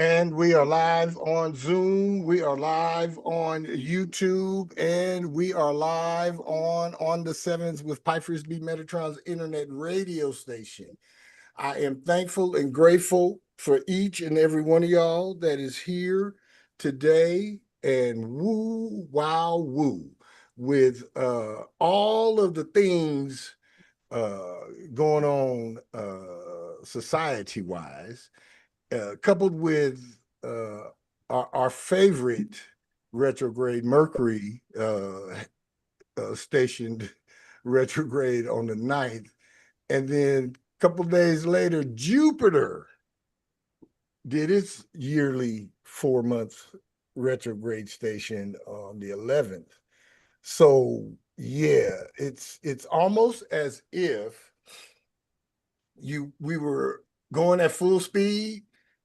And we are live on Zoom. We are live on YouTube, and we are live on the Sevens with Pipers B Metatron's internet radio station. I am thankful and grateful for each and every one of y'all that is here today, and woo, wow, woo, with all of the things going on society-wise, coupled with our favorite retrograde Mercury stationed retrograde on the 9th. And then a couple days later, Jupiter did its yearly 4-month retrograde station on the 11th. So yeah, it's almost as if we were going at full speed,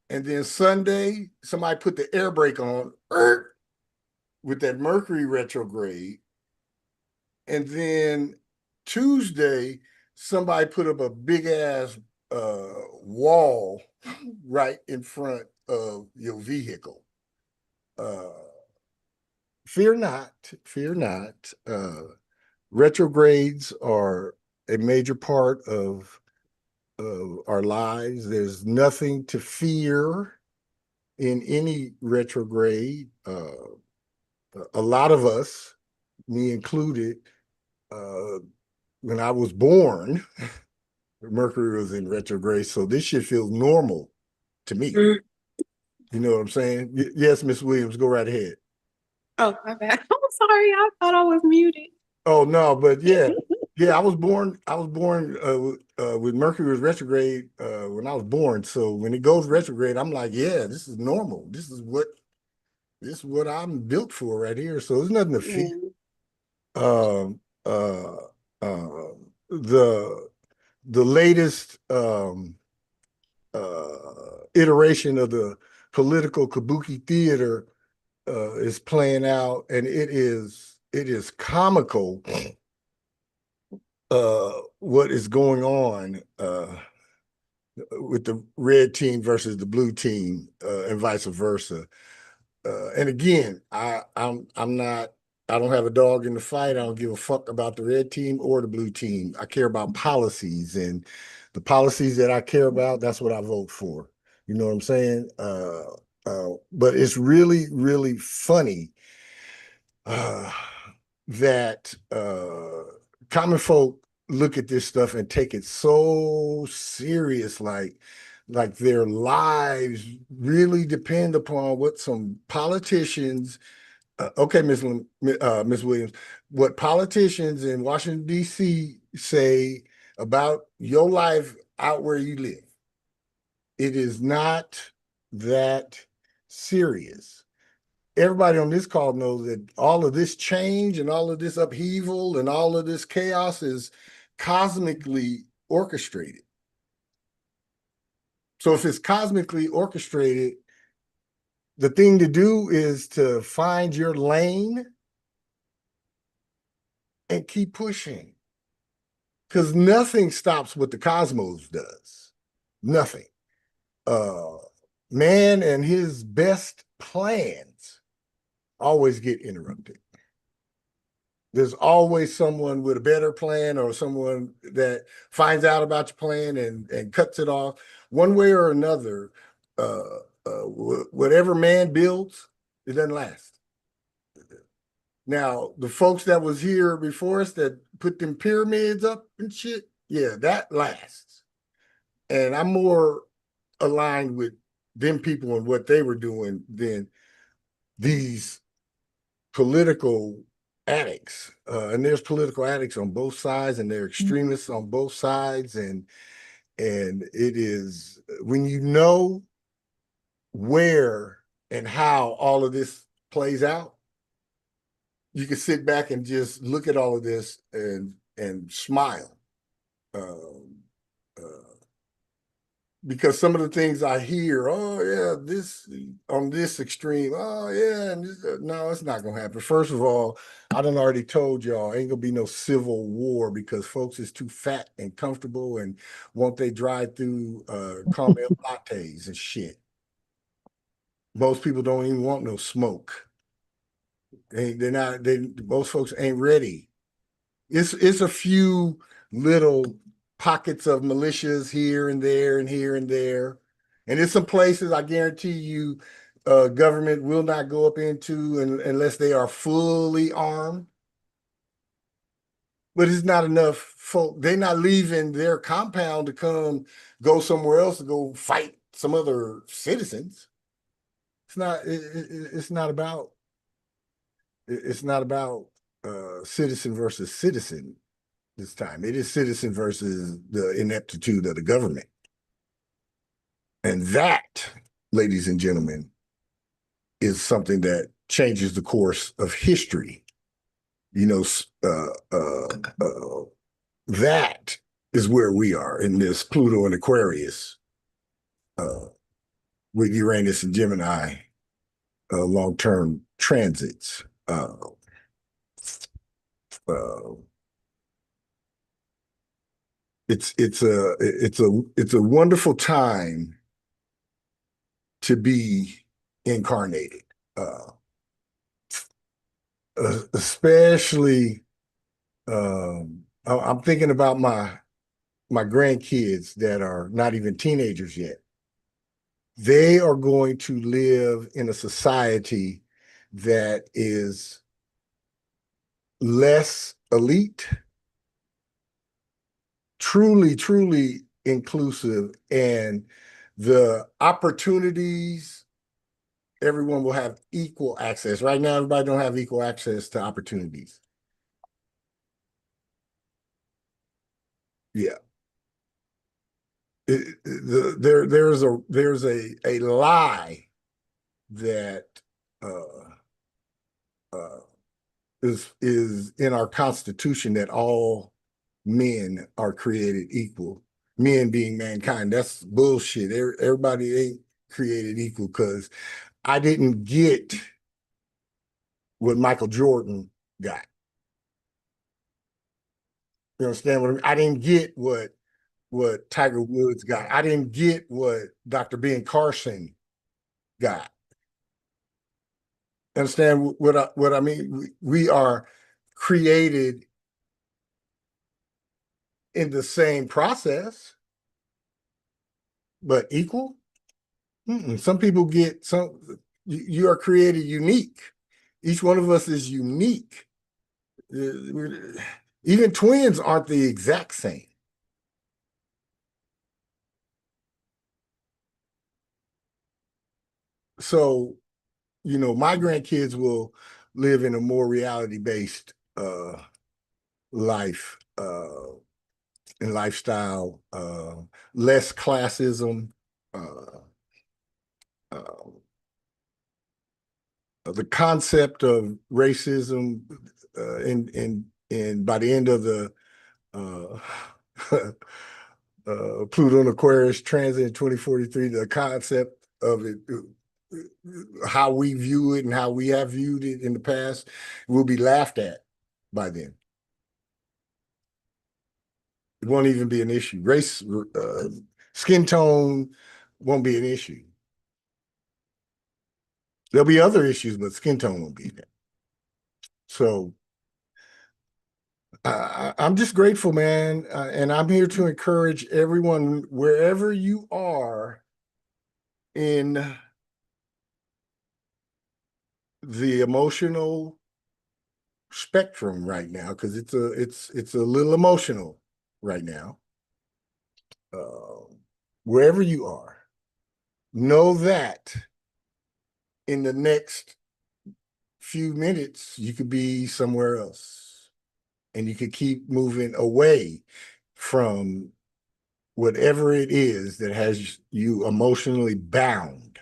and then Sunday somebody put the air brake on with that Mercury retrograde, and then Tuesday somebody put up a big ass wall right in front of your vehicle. Fear not, fear not. Retrogrades are a major part of our lives. There's nothing to fear in any retrograde. A lot of us, me included, when I was born, Mercury was in retrograde, so this shit feels normal to me. You know what I'm saying? Yes, Miss Williams, go right ahead. Oh, my bad. I'm sorry. I thought I was muted. Oh no, but yeah, I was born with Mercury was retrograde when I was born. So when it goes retrograde, I'm like, yeah, this is normal. This is what I'm built for right here. So there's nothing to fear. Um, uh, the latest iteration of the political kabuki theater is playing out, and it is comical what is going on with the red team versus the blue team, and vice versa. And again, I'm not. I don't have a dog in the fight. I don't give a fuck about the red team or the blue team. I care about policies, and the policies that I care about, that's what I vote for. You know what I'm saying? But it's really, really funny that common folk look at this stuff and take it so serious, like their lives really depend upon what some politicians. Okay, Miss Williams, what politicians in Washington D.C. say about your life out where you live. It is not that serious. Everybody on this call knows that all of this change and all of this upheaval and all of this chaos is cosmically orchestrated. So if it's cosmically orchestrated, the thing to do is to find your lane and keep pushing, because nothing stops what the cosmos does. Nothing. Man and his best plans always get interrupted. There's always someone with a better plan, or someone that finds out about your plan and cuts it off one way or another. Whatever man builds, it doesn't last. Now, the folks that was here before us that put them pyramids up and shit, yeah, that lasts. And I'm more aligned with them people and what they were doing than these political addicts. And there's political addicts on both sides, and they're extremists on both sides. And it is, when you know where and how all of this plays out, you can sit back and just look at all of this and smile. Uh, because some of the things I hear, oh yeah, this on this extreme, oh yeah, and this, no, it's not gonna happen. First of all, I done already told y'all, ain't gonna be no civil war because folks is too fat and comfortable and won't they drive through caramel lattes and shit. Most people don't even want no smoke. They're not. Most folks ain't ready. It's a few little pockets of militias here and there and here and there. And it's some places I guarantee you government will not go up into unless they are fully armed. But it's not enough folk. They're not leaving their compound to come go somewhere else to go fight some other citizens. It's not about it's not about citizen versus citizen this time. It is citizen versus the ineptitude of the government. And that, ladies and gentlemen, is something that changes the course of history. You know, that is where we are in this Pluto and Aquarius with Uranus and Gemini long-term transits. It's a wonderful time to be incarnated, especially. I'm thinking about my grandkids that are not even teenagers yet. They are going to live in a society that is less elite, truly inclusive, and the opportunities, everyone will have equal access. Right now, everybody don't have equal access to opportunities. Yeah. There's a lie that is in our Constitution that all men are created equal. Men being mankind. That's bullshit. Everybody ain't created equal because I didn't get what Michael Jordan got. You understand what I mean? I didn't get what Tiger Woods got. I didn't get what Dr. Ben Carson got. Understand what I mean? We are created in the same process, but equal. Some people get some. You are created unique. Each one of us is unique. Even twins aren't the exact same. So, my grandkids will live in a more reality-based life and lifestyle, less classism, uh, uh, the concept of racism, and by the end of the uh, Pluto and Aquarius transit in 2043, the concept of it, how we view it and how we have viewed it in the past, will be laughed at by then. It won't even be an issue. Race, skin tone won't be an issue. There'll be other issues, but skin tone won't be there. So I'm just grateful, man. And I'm here to encourage everyone, wherever you are in the emotional spectrum right now, because it's a little emotional right now. Wherever you are, know that in the next few minutes, you could be somewhere else, and you could keep moving away from whatever it is that has you emotionally bound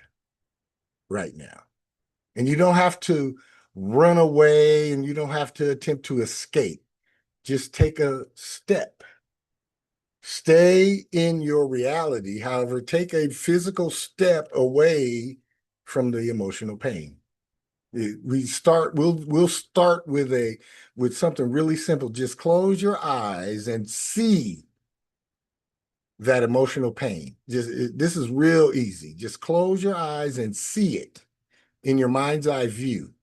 right now. And you don't have to run away and you don't have to attempt to escape. Just take a step. Stay in your reality. However, take a physical step away from the emotional pain. We'll start with something really simple. Just close your eyes and see that emotional pain. This is real easy. Just close your eyes and see it in your mind's eye view.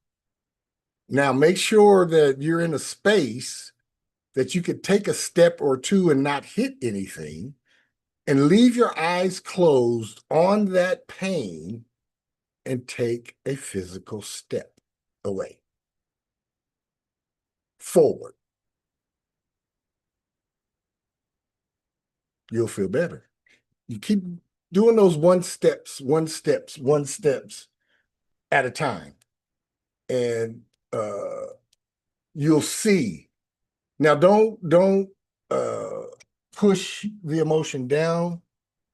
Now make sure that you're in a space that you could take a step or two and not hit anything, and leave your eyes closed on that pain and take a physical step away, forward. You'll feel better. You keep doing those one steps at a time, and you'll see. Now, don't push the emotion down.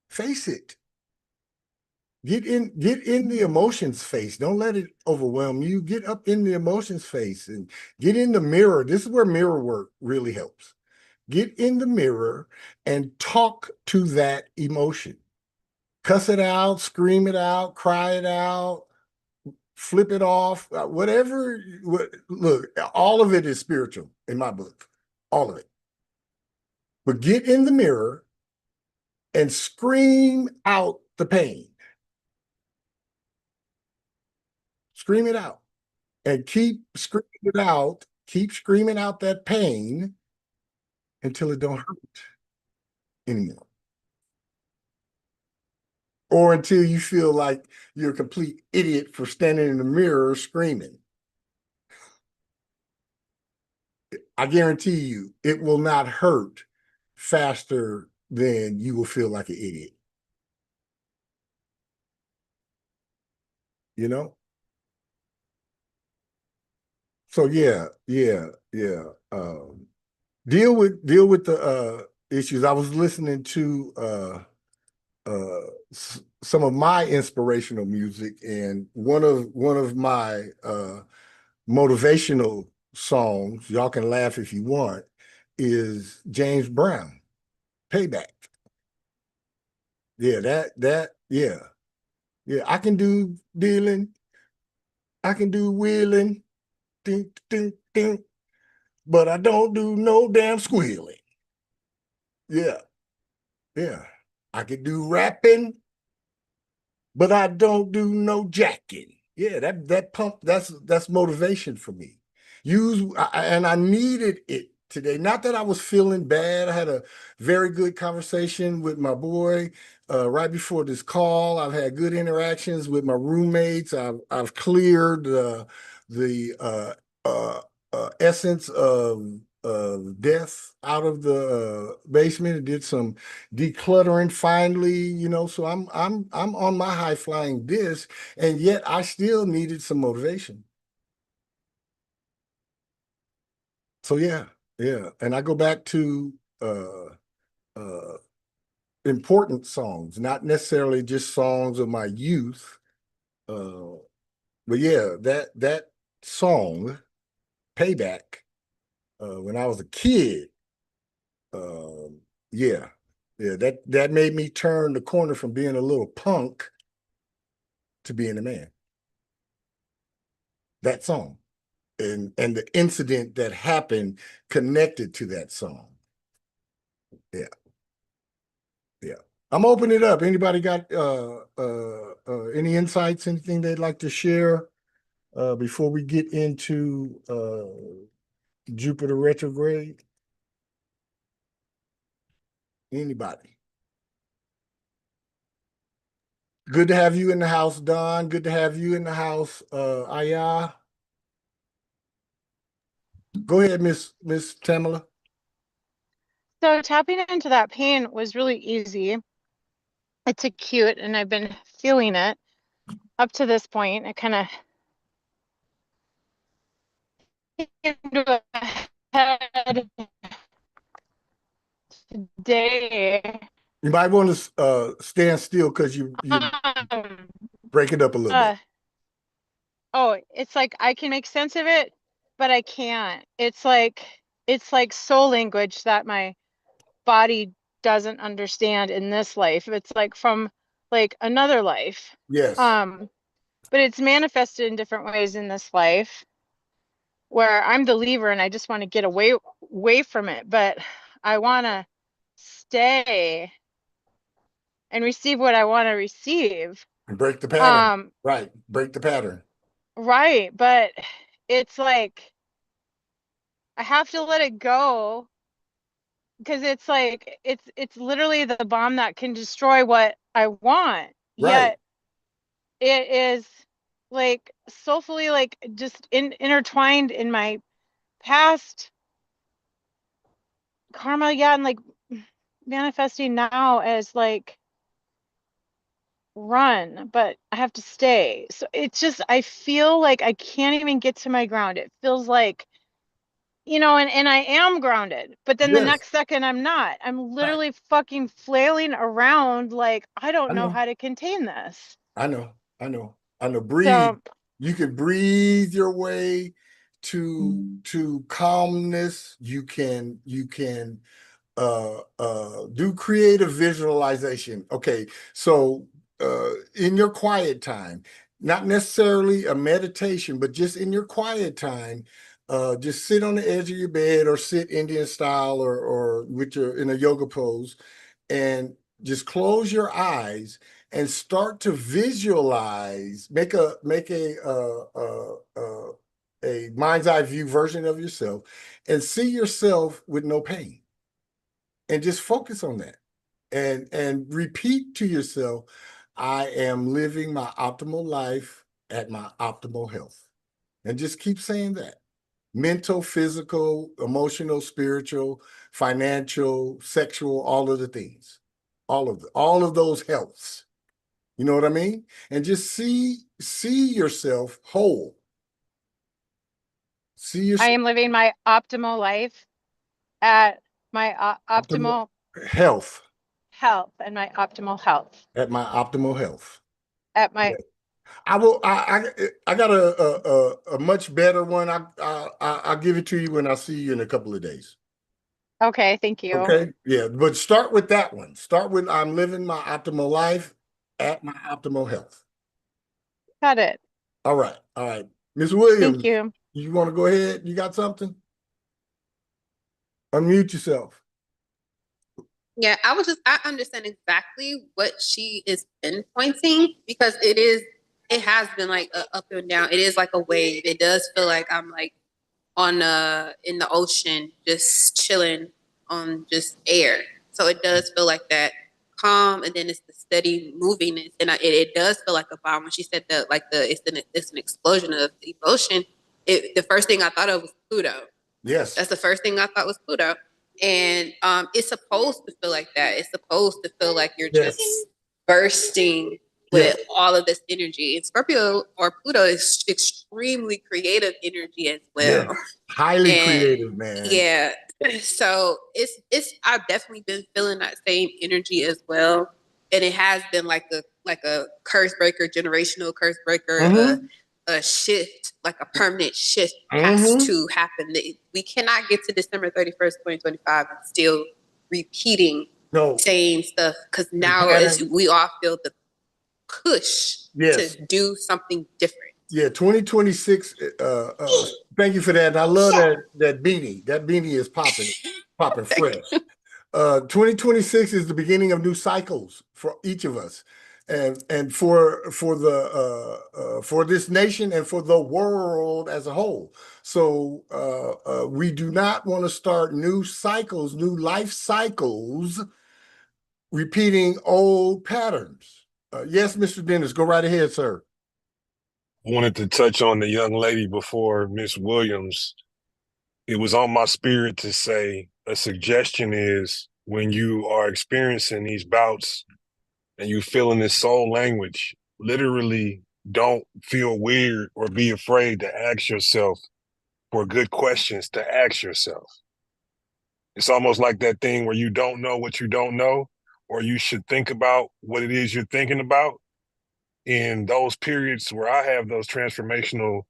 Face it. Get in the emotions face. Don't let it overwhelm you. Get up in the emotions face and get in the mirror. This is where mirror work really helps. Get in the mirror and talk to that emotion. Cuss it out, scream it out, cry it out, flip it off, whatever. Look, all of it is spiritual in my book, all of it. But get in the mirror and scream out the pain. Scream it out and keep screaming it out. Keep screaming out that pain until it don't hurt anymore. Or until you feel like you're a complete idiot for standing in the mirror screaming. I guarantee you, it will not hurt faster than you will feel like an idiot. You know? So yeah. Deal with the issues. I was listening to some of my inspirational music, and one of my motivational songs, y'all can laugh if you want, is James Brown, Payback. Yeah, yeah. I can do dealing, I can do wheeling, ding, ding, ding, but I don't do no damn squealing. Yeah, yeah. I can do rapping, but I don't do no jacking. Yeah, that pump, that's motivation for me. And I needed it today. Not that I was feeling bad. I had a very good conversation with my boy right before this call. I've had good interactions with my roommates. I've cleared the uh, essence of death out of the basement and did some decluttering finally, so I'm on my high flying disc, and yet I still needed some motivation. So yeah. And I go back to uh important songs, not necessarily just songs of my youth. Uh but yeah, that song, Payback, when I was a kid, um, yeah, that made me turn the corner from being a little punk to being a man. That song and the incident that happened connected to that song. Yeah, yeah. I'm opening it up. Anybody got any insights, anything they'd like to share before we get into Jupiter retrograde? Anybody? Good to have you in the house, Don. Good to have you in the house, Aya. Go ahead, Miss Tamala. So tapping into that pain was really easy. It's acute, and I've been feeling it up to this point. It kind of into a head today. You might want to stand still because you Um, break it up a little bit. oh, it's like I can make sense of it, but I can't. It's like soul language that my body doesn't understand in this life. It's like from like another life. Yes. Um, but it's manifested in different ways in this life where I'm the lever and I just want to get away from it, but I want to stay and receive what I want to receive. Break the pattern. Um, Right. Break the pattern. right, but it's like I have to let it go because it's like it's literally the bomb that can destroy what I want. Right. Yet it is like soulfully like just intertwined in my past karma, yeah, and like manifesting now as like run, but I have to stay. So it's just I feel like I can't even get to my ground. It feels like, and I am grounded, but then the Yes. next second I'm not. I'm Right. literally fucking flailing around like I don't I know know. how to contain this. I know. I know. I know. Breathe. So You can breathe your way to calmness. You can do creative visualization. Okay, so in your quiet time, not necessarily a meditation, but just in your quiet time, just sit on the edge of your bed or sit Indian style or with your in a yoga pose and just close your eyes and start to visualize, make a mind's eye view version of yourself and see yourself with no pain and just focus on that and repeat to yourself, I am living my optimal life at my optimal health. And just keep saying that. Mental, physical, emotional, spiritual, financial, sexual, all of the things. All of those healths. You know what I mean? And just see yourself whole. See I yourself am living my optimal life at my optimal optimal health health and my optimal health at my optimal health. at my I will. I got a much better one. I'll give it to you when I see you in a couple of days. okay, thank you. Okay. Yeah, but start with that one. Start with I'm living my optimal life at my optimal health. Got it. All right. All right. Miss Thank Williams, you. you want to go ahead? You got something? Unmute yourself. Yeah, I understand exactly what she is pinpointing because it has been like a up and down. It is like a wave. It does feel like I'm like on in the ocean, just chilling on just air. So it does feel like that calm, and then it's the steady movingness, and it does feel like a bomb. When she said that, like it's an explosion of emotion. The first thing I thought of was Pluto. Yes. That's the first thing I thought was Pluto. And it's supposed to feel like that. It's supposed to feel like you're Yes. just bursting with all of this energy. And Scorpio or Pluto is extremely creative energy as well. Yeah. Highly And creative, man. yeah. So I've definitely been feeling that same energy as well. And it has been like a curse breaker, generational curse breaker, a shift, like a permanent shift has to happen. We cannot get to December 31st, 2025 and still repeating same stuff because now we all feel the push to do something different. Yeah, 2026. Thank you for that. And I love that beanie. That beanie is popping fresh. 2026 is the beginning of new cycles for each of us, and for this nation and for the world as a whole. So we do not want to start new cycles, new life cycles, repeating old patterns. Yes, Mr. Dennis, go right ahead, sir. I wanted to touch on the young lady before Miss Williams. It was on my spirit to say a suggestion is when you are experiencing these bouts and you feeling this soul language, literally don't feel weird or be afraid to ask yourself for good questions to ask yourself. It's almost like that thing where you don't know what you don't know, or you should think about what it is you're thinking about. in those periods where I have those transformational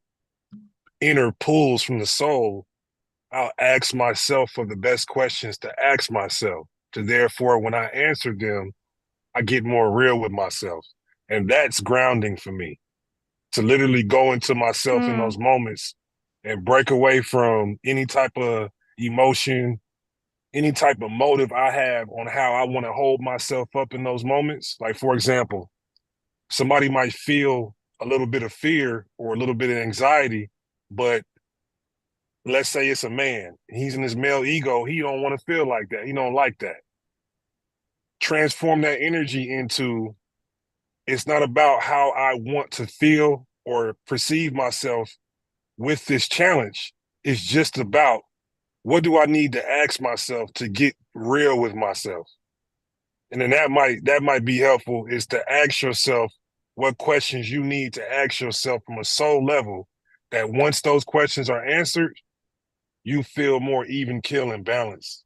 inner pulls from the soul, I'll ask myself for the best questions to ask myself. To therefore, when I answer them, I get more real with myself. And that's grounding for me, to literally go into myself in those moments and break away from any type of emotion, any type of motive I have on how I want to hold myself up in those moments. Like, for example, somebody might feel a little bit of fear or a little bit of anxiety, but let's say it's a man. He's in his male ego. He don't want to feel like that. He don't like that. Transform that energy into, it's not about how I want to feel or perceive myself with this challenge. It's just about, what do I need to ask myself to get real with myself? And then that might be helpful, is to ask yourself what questions you need to ask yourself from a soul level, that once those questions are answered, you feel more even keel and balanced.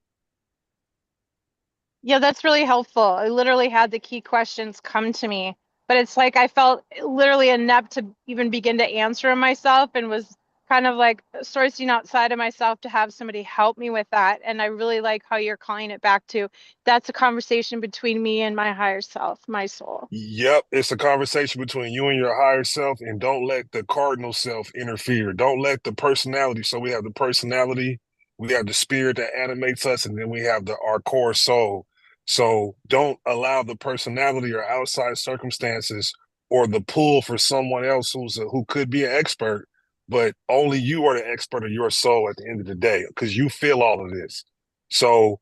Yeah, that's really helpful. I literally had the key questions come to me, but it's like I felt literally inept to even begin to answer them myself, and was kind of like sourcing outside of myself to have somebody help me with that. And I really like how you're calling it back to, that's a conversation between me and my higher self, my soul. Yep, it's a conversation between you and your higher self, and don't let the cardinal self interfere. Don't let the personality. So we have the personality, we have the spirit that animates us, and then we have our core soul. So don't allow the personality or outside circumstances or the pull for someone else who could be an expert, but only you are the expert of your soul at the end of the day, because you feel all of this. So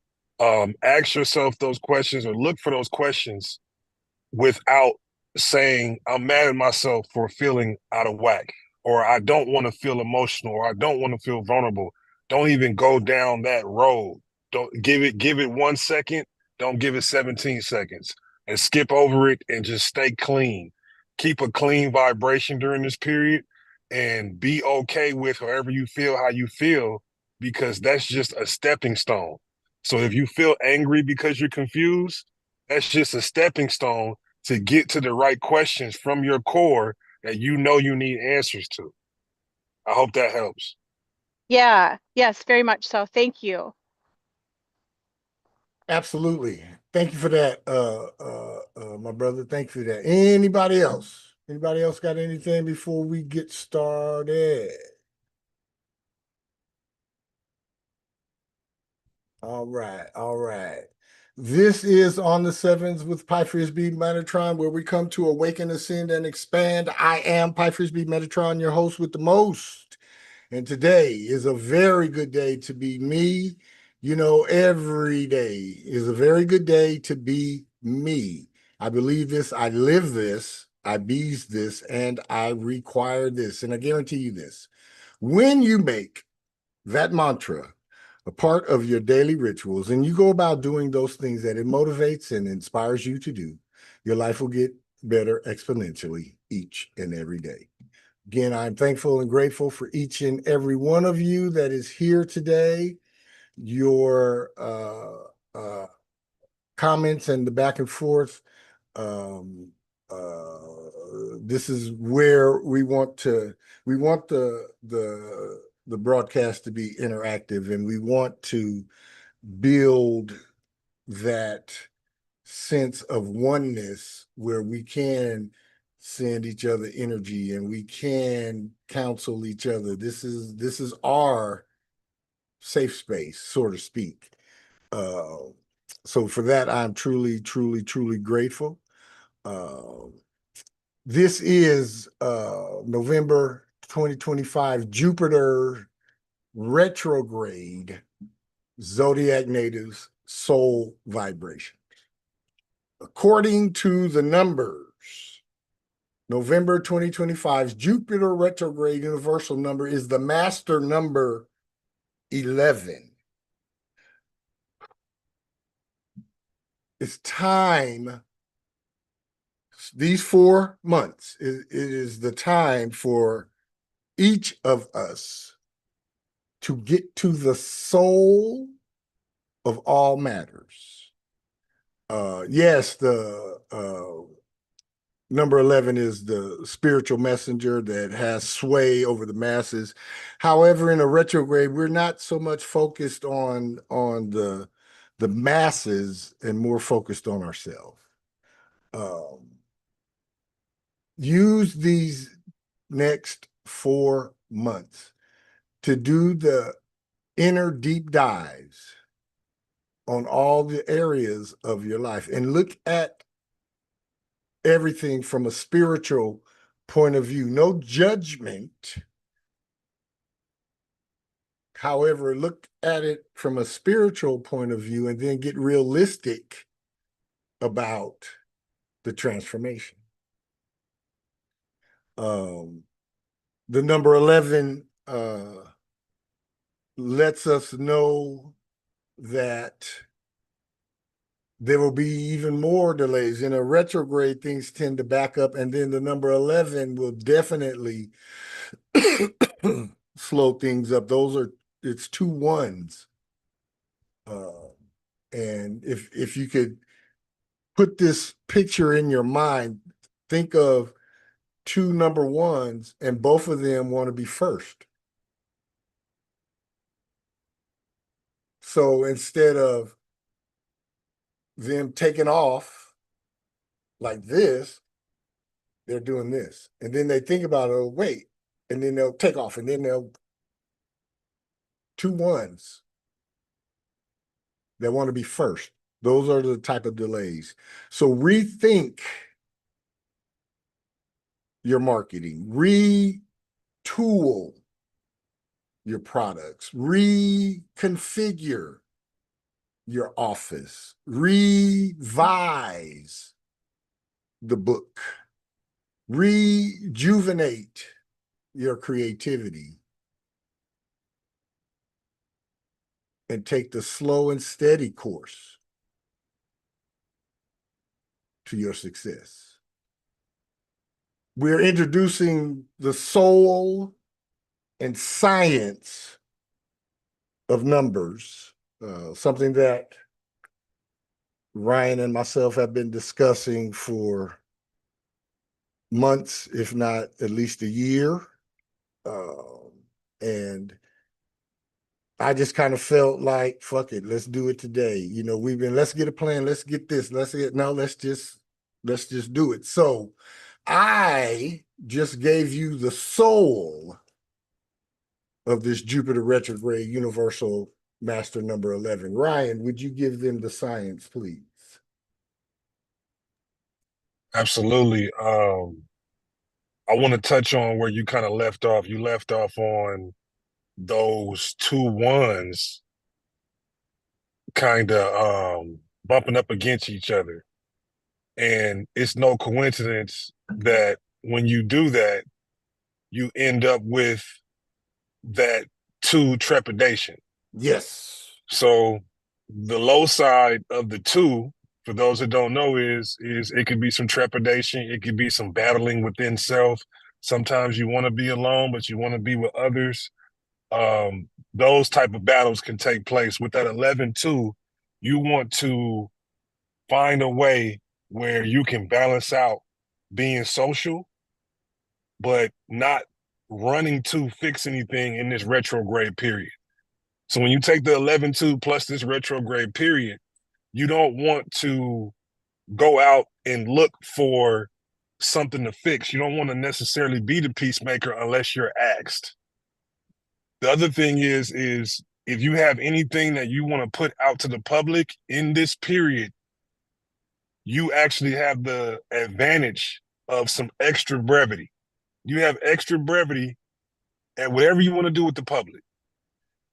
ask yourself those questions, or look for those questions, without saying, I'm mad at myself for feeling out of whack, or I don't want to feel emotional, or I don't want to feel vulnerable. Don't even go down that road. Don't give it 1 second. Don't give it 17 seconds, and skip over it and just stay clean. Keep a clean vibration during this period, and be okay with however you feel, how you feel, because that's just a stepping stone. So if you feel angry because you're confused, that's just a stepping stone to get to the right questions from your core that you know you need answers to. I hope that helps. Yeah, yes, very much so. Thank you. Absolutely. Thank you for that, my brother. Thank you for that. Anybody else? Anybody else got anything before we get started? All right, all right. This is On the Sevens with Pi Frisbee Metatron, where we come to awaken, ascend, and expand. I am Pi Frisbee Metatron, your host with the most. And today is a very good day to be me. You know, every day is a very good day to be me. I believe this, I live this, I bees this, and I require this. And I guarantee you this: when you make that mantra a part of your daily rituals, and you go about doing those things that it motivates and inspires you to do, your life will get better exponentially each and every day. Again, I'm thankful and grateful for each and every one of you that is here today. Your comments and the back and forth. Um, this is where we want the broadcast to be interactive, and we want to build that sense of oneness where we can send each other energy and we can counsel each other. This is our safe space, so to speak. So for that, I'm truly, truly, truly grateful. This is November 2025 Jupiter retrograde Zodiac natives soul vibration. According to the numbers, November 2025's Jupiter retrograde universal number is the master number 11. It's time. These 4 months, it is the time for each of us to get to the soul of all matters. Yes, number 11 is the spiritual messenger that has sway over the masses. However, in a retrograde, we're not so much focused on the masses and more focused on ourselves. Use these next 4 months to do the inner deep dives on all the areas of your life and look at everything from a spiritual point of view. No judgment. However, look at it from a spiritual point of view and then get realistic about the transformation. The number 11 lets us know that there will be even more delays. In a retrograde, things tend to back up, and then the number 11 will definitely slow things up. It's 2 1s. And if you could put this picture in your mind, think of 2 number 1s, and both of them want to be first. So instead of them taking off like this, they're doing this. And then they think about, oh, wait, and then they'll take off, and then they'll 2 1s that want to be first. Those are the type of delays. So rethink your marketing, retool your products, reconfigure your office, revise the book, rejuvenate your creativity, and take the slow and steady course to your success. We're introducing the soul and science of numbers, something that Ryan and myself have been discussing for months, if not at least a year. And I just kind of felt like, fuck it, let's do it today. You know, let's get a plan, let's get this, let's just do it. So I just gave you the soul of this Jupiter retrograde universal master number 11. Ryan, would you give them the science, please? Absolutely. I want to touch on where you kind of left off. You left off on those 2 1s kind of bumping up against each other. And it's no coincidence that when you do that, you end up with that 2 trepidation. Yes. So the low side of the 2, for those that don't know, is it could be some trepidation. It could be some battling within self. Sometimes you want to be alone, but you want to be with others. Those type of battles can take place. With that 11-2, you want to find a way where you can balance out being social, but not running to fix anything in this retrograde period. So when you take the 11-2 plus this retrograde period, you don't want to go out and look for something to fix. You don't want to necessarily be the peacemaker unless you're asked. The other thing is if you have anything that you want to put out to the public in this period, you actually have the advantage of some extra brevity. You have extra brevity at whatever you want to do with the public.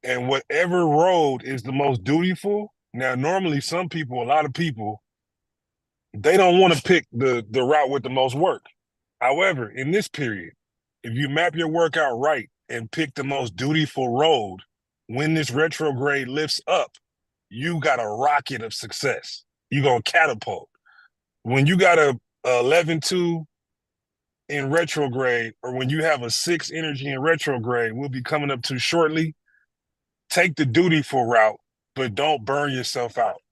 And whatever road is the most dutiful. Now, normally a lot of people, they don't want to pick the route with the most work. However, in this period, if you map your work out right and pick the most dutiful road, when this retrograde lifts up, you got a rocket of success. You're going to catapult. When you got a 11-2 in retrograde, or when you have a 6 energy in retrograde, we'll be coming up to shortly, take the dutiful route, but don't burn yourself out.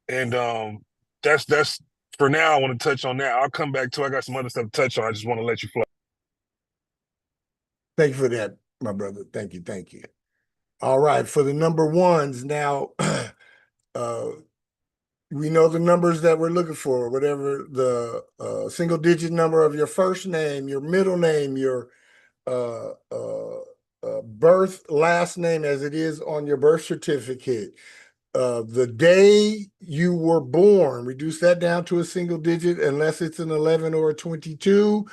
And that's for now, I want to touch on that. I'll come back to. I got some other stuff to touch on. I just want to let you flow. Thank you for that, my brother. Thank you. Thank you. All right. For the number ones now, we know the numbers that we're looking for, whatever the single digit number of your first name, your middle name, your birth last name as it is on your birth certificate, the day you were born, reduce that down to a single digit unless it's an 11 or a 22,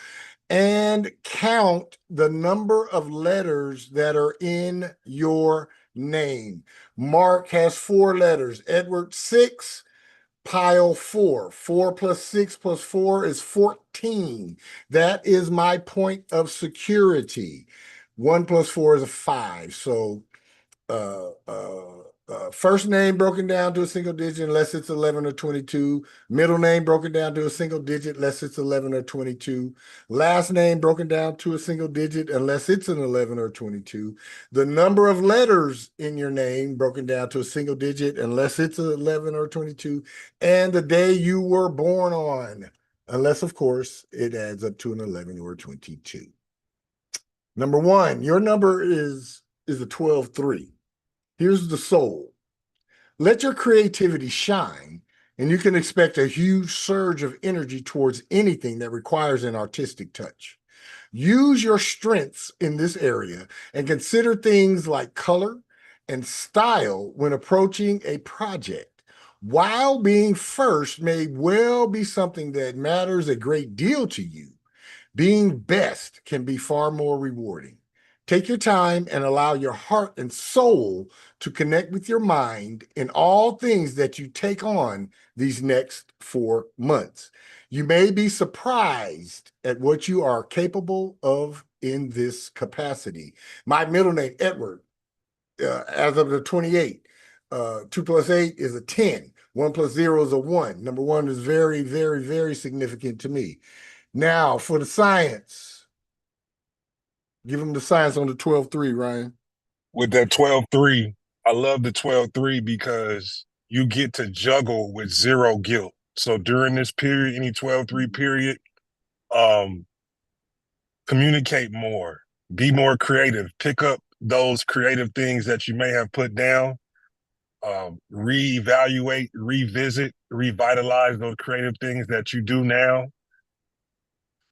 and count the number of letters that are in your name. Mark has 4 letters, Edward 6, Pile 4. 4 plus 6 plus 4 is 14. That is my point of security. 1 plus 4 is a 5. So first name broken down to a single digit unless it's 11 or 22. Middle name broken down to a single digit unless it's 11 or 22. Last name broken down to a single digit unless it's an 11 or 22. The number of letters in your name broken down to a single digit unless it's 11 or 22. And the day you were born on, unless, of course, it adds up to an 11 or 22. Number 1, your number is a 12-3. Here's the soul. Let your creativity shine, and you can expect a huge surge of energy towards anything that requires an artistic touch. Use your strengths in this area and consider things like color and style when approaching a project. While being first may well be something that matters a great deal to you, being best can be far more rewarding. Take your time and allow your heart and soul to connect with your mind in all things that you take on these next 4 months. You may be surprised at what you are capable of in this capacity. My middle name, Edward, as of the 28, 2 plus 8 is a 10. 1 plus 0 is a 1. Number 1 is very, very, very significant to me. Now, for the science. Give them the science on the 12-3, Ryan. With that 12-3, I love the 12-3 because you get to juggle with 0 guilt. So during this period, any 12-3 period, communicate more, be more creative, pick up those creative things that you may have put down, reevaluate, revisit, revitalize those creative things that you do now.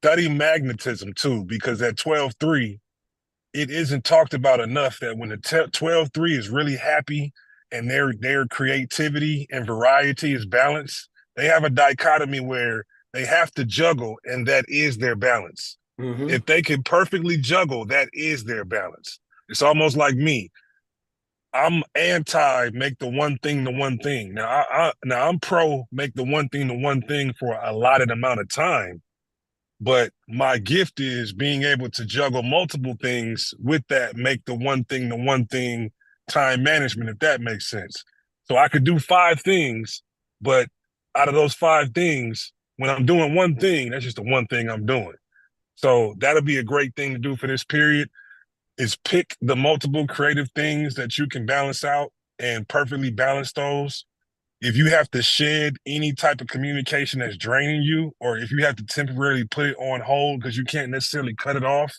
Study magnetism too, because at 12-3, it isn't talked about enough that when the 12-3 is really happy and their creativity and variety is balanced, they have a dichotomy where they have to juggle, and that is their balance. Mm-hmm. If they can perfectly juggle, that is their balance. It's almost like me. I'm anti make the one thing the one thing. Now I'm pro make the one thing for a allotted amount of time. But my gift is being able to juggle multiple things with that, make the one thing time management, if that makes sense. So I could do 5 things, but out of those 5 things, when I'm doing one thing, that's just the one thing I'm doing. So that'll be a great thing to do for this period, is pick the multiple creative things that you can balance out and perfectly balance those. If you have to shed any type of communication that's draining you, or if you have to temporarily put it on hold because you can't necessarily cut it off,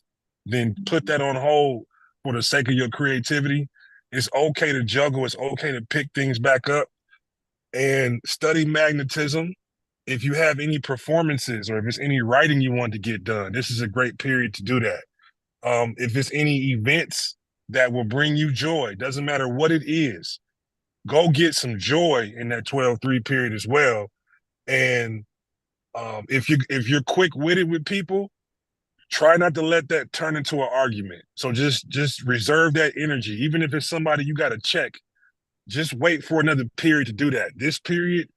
then put that on hold for the sake of your creativity. It's okay to juggle. It's okay to pick things back up and study magnetism. If you have any performances or if it's any writing you want to get done, this is a great period to do that. If it's any events that will bring you joy, doesn't matter what it is, go get some joy in that 12-3 period as well. And if you're quick-witted with people, try not to let that turn into an argument. So just reserve that energy. Even if it's somebody you got to check, just wait for another period to do that. This period,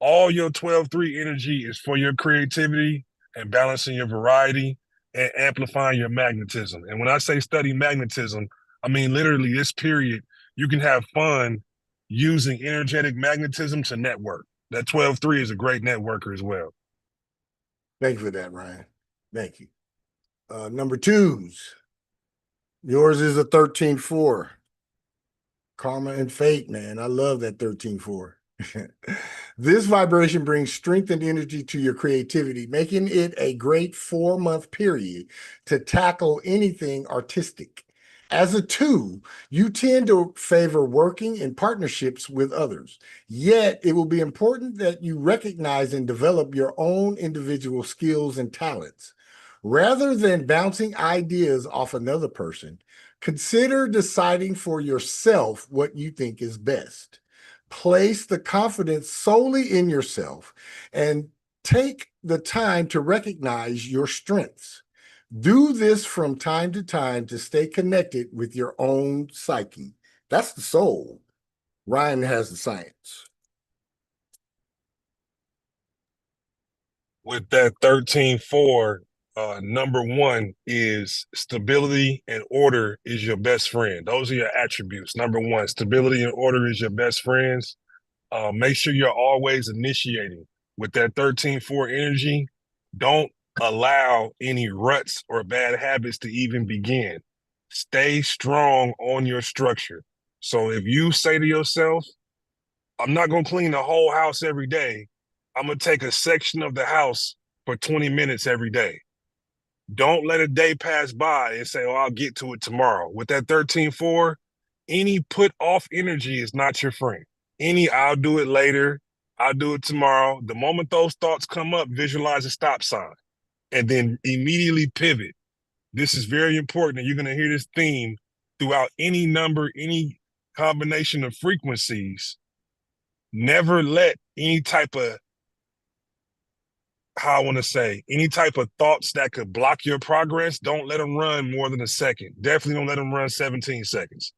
all your 12-3 energy is for your creativity and balancing your variety and amplifying your magnetism. And when I say study magnetism, I mean literally this period, you can have fun using energetic magnetism to network. That 12-3 is a great networker as well. Thank you for that, Ryan. Thank you. Number 2s. Yours is a 13-4. Karma and fate, man. I love that 13-4. This vibration brings strength and energy to your creativity, making it a great 4-month period to tackle anything artistic. As a 2, you tend to favor working in partnerships with others. Yet, it will be important that you recognize and develop your own individual skills and talents. Rather than bouncing ideas off another person, consider deciding for yourself what you think is best. Place the confidence solely in yourself and take the time to recognize your strengths. Do this from time to time to stay connected with your own psyche. That's the soul. Ryan has the science. With that 13-4, number 1 is stability and order is your best friend. Those are your attributes. Number 1, stability and order is your best friends. Make sure you're always initiating. With that 13-4 energy, don't allow any ruts or bad habits to even begin. Stay strong on your structure. So if you say to yourself, I'm not going to clean the whole house every day, I'm going to take a section of the house for 20 minutes every day. Don't let a day pass by and say, oh, I'll get to it tomorrow. With that 13-4, any put off energy is not your friend. Any I'll do it later, I'll do it tomorrow. The moment those thoughts come up, visualize a stop sign and then immediately pivot. This is very important, and you're going to hear this theme throughout any number, any combination of frequencies. Never let any type of, any type of thoughts that could block your progress, don't let them run more than a second. Definitely don't let them run 17 seconds.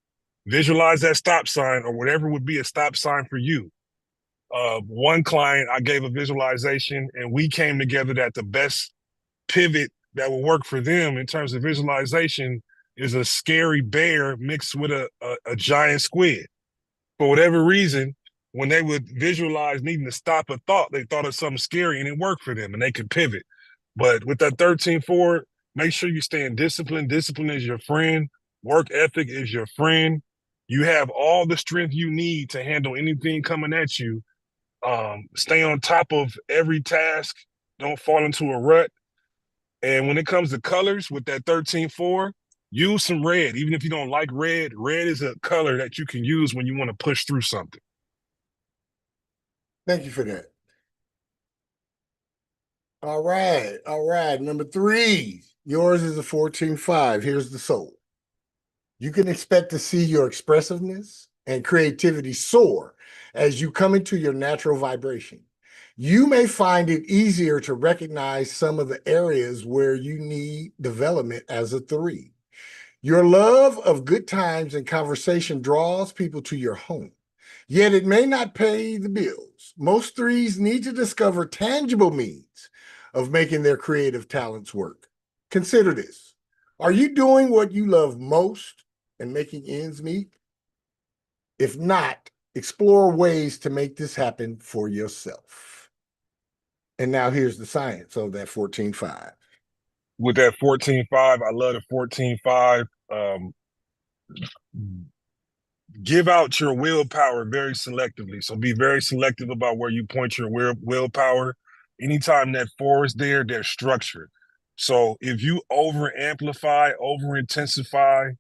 Visualize that stop sign or whatever would be a stop sign for you. One client, I gave a visualization and we came together that the best pivot that will work for them in terms of visualization is a scary bear mixed with a giant squid. For whatever reason, when they would visualize needing to stop a thought, they thought of something scary and it worked for them and they could pivot. But with that 13-4, make sure you stay in discipline. Discipline is your friend. Work ethic is your friend. You have all the strength you need to handle anything coming at you. Stay on top of every task. Don't fall into a rut. And when it comes to colors with that 13-4, use some red. Even if you don't like red, red is a color that you can use when you want to push through something. Thank you for that. All right. All right. Number 3, yours is a 14-5. Here's the soul. You can expect to see your expressiveness and creativity soar as you come into your natural vibration. You may find it easier to recognize some of the areas where you need development as a 3. Your love of good times and conversation draws people to your home, yet it may not pay the bills. Most 3s need to discover tangible means of making their creative talents work. Consider this. Are you doing what you love most and making ends meet? If not, explore ways to make this happen for yourself. And now here's the science of that 14-5. With that 14-5, I love the 14-5. Give out your willpower very selectively. So be very selective about where you point your willpower. Anytime that 4 is there, there's structure. So if you over amplify, over intensify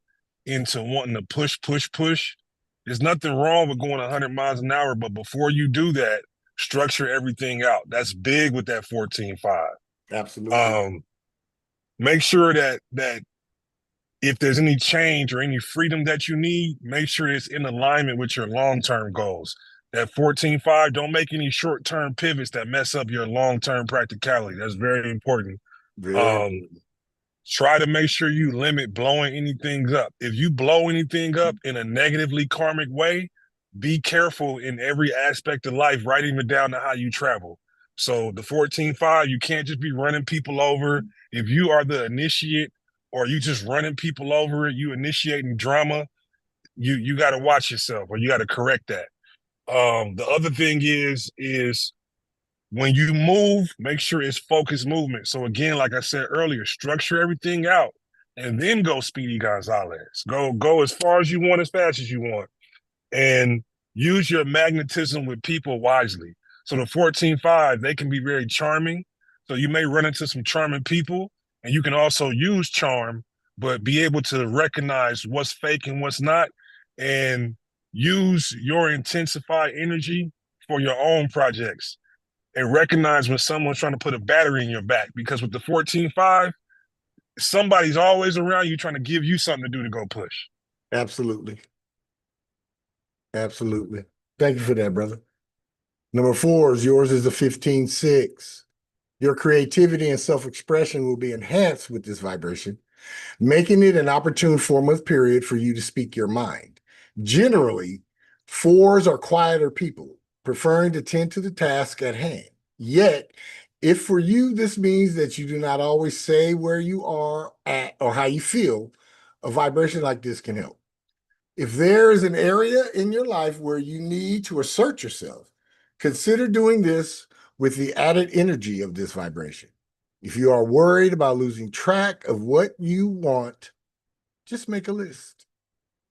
into wanting to push, there's nothing wrong with going 100 miles an hour. But before you do that, structure everything out. That's big with that 14-5. Absolutely. Make sure that if there's any change or any freedom that you need, make sure it's in alignment with your long-term goals. That 14-5, don't make any short-term pivots that mess up your long-term practicality. That's very important. Try to make sure you limit blowing anything up. If you blow anything up in a negatively karmic way, be careful in every aspect of life, right even down to how you travel. So the 14-5, you can't just be running people over. If you are the initiate or you just running people over, you initiating drama, you got to watch yourself or you got to correct that. The other thing is when you move, make sure it's focused movement. So again, like I said earlier, structure everything out and then go Speedy Gonzalez. Go as far as you want, as fast as you want. And use your magnetism with people wisely. So the 14-5, they can be very charming. So you may run into some charming people, and you can also use charm, but be able to recognize what's fake and what's not, and use your intensified energy for your own projects, and recognize when someone's trying to put a battery in your back. Because with the 14-5, somebody's always around you trying to give you something to do to go push. Absolutely. Absolutely. Thank you for that, brother. Number 4 is yours is a 15-6. Your creativity and self-expression will be enhanced with this vibration, making it an opportune 4-month period for you to speak your mind. Generally, 4s are quieter people, preferring to tend to the task at hand. Yet, if for you this means that you do not always say where you are at or how you feel, a vibration like this can help. If there is an area in your life where you need to assert yourself, consider doing this with the added energy of this vibration. If you are worried about losing track of what you want, just make a list.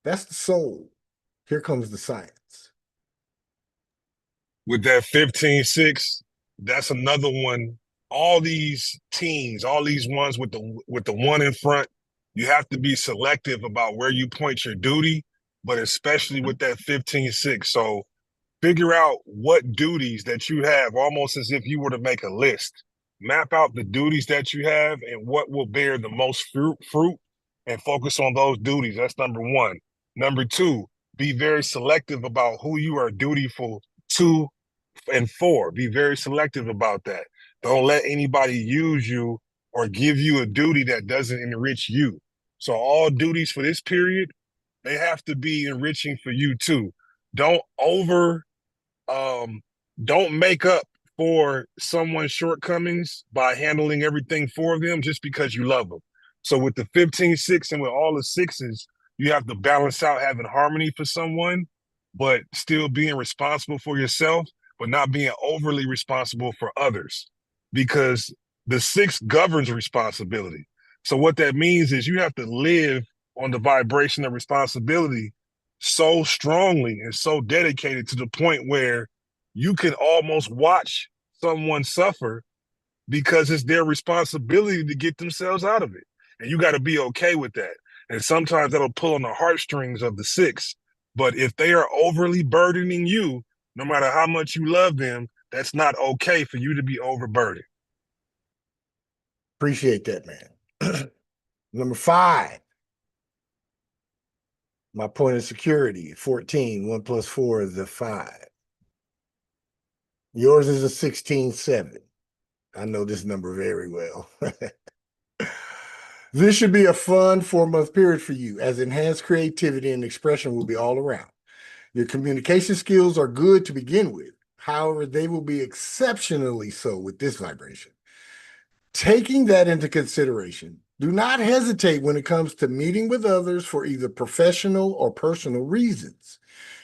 That's the soul. Here comes the science. With that 15-6, that's another one. All these teens, all these ones with the one in front, you have to be selective about where you point your duty, but especially with that 15-6. So figure out what duties that you have, almost as if you were to make a list. Map out the duties that you have and what will bear the most fruit, and focus on those duties. That's number 1. Number 2, be very selective about who you are dutiful to and for. Be very selective about that. Don't let anybody use you or give you a duty that doesn't enrich you. So all duties for this period, they have to be enriching for you too. Don't make up for someone's shortcomings by handling everything for them just because you love them. So with the 15-6 and with all the 6s, you have to balance out having harmony for someone, but still being responsible for yourself, but not being overly responsible for others, because the 6 governs responsibility. So what that means is you have to live on the vibration of responsibility so strongly and so dedicated to the point where you can almost watch someone suffer because it's their responsibility to get themselves out of it. And you got to be okay with that. And sometimes that'll pull on the heartstrings of the 6. But if they are overly burdening you, no matter how much you love them, that's not okay for you to be overburdened. Appreciate that, man. Number 5. My point of security, 14. 1 + 4 is a 5. Yours is a 16-7. I know this number very well. This should be a fun 4-month period for you, as enhanced creativity and expression will be all around. Your communication skills are good to begin with. However, they will be exceptionally so with this vibration. Taking that into consideration, do not hesitate when it comes to meeting with others for either professional or personal reasons.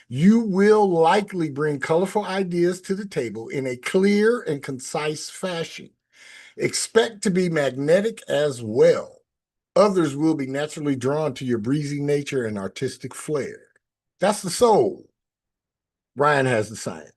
You will likely bring colorful ideas to the table in a clear and concise fashion. Expect to be magnetic as well. Others will be naturally drawn to your breezy nature and artistic flair. That's the soul. Ryan has the science.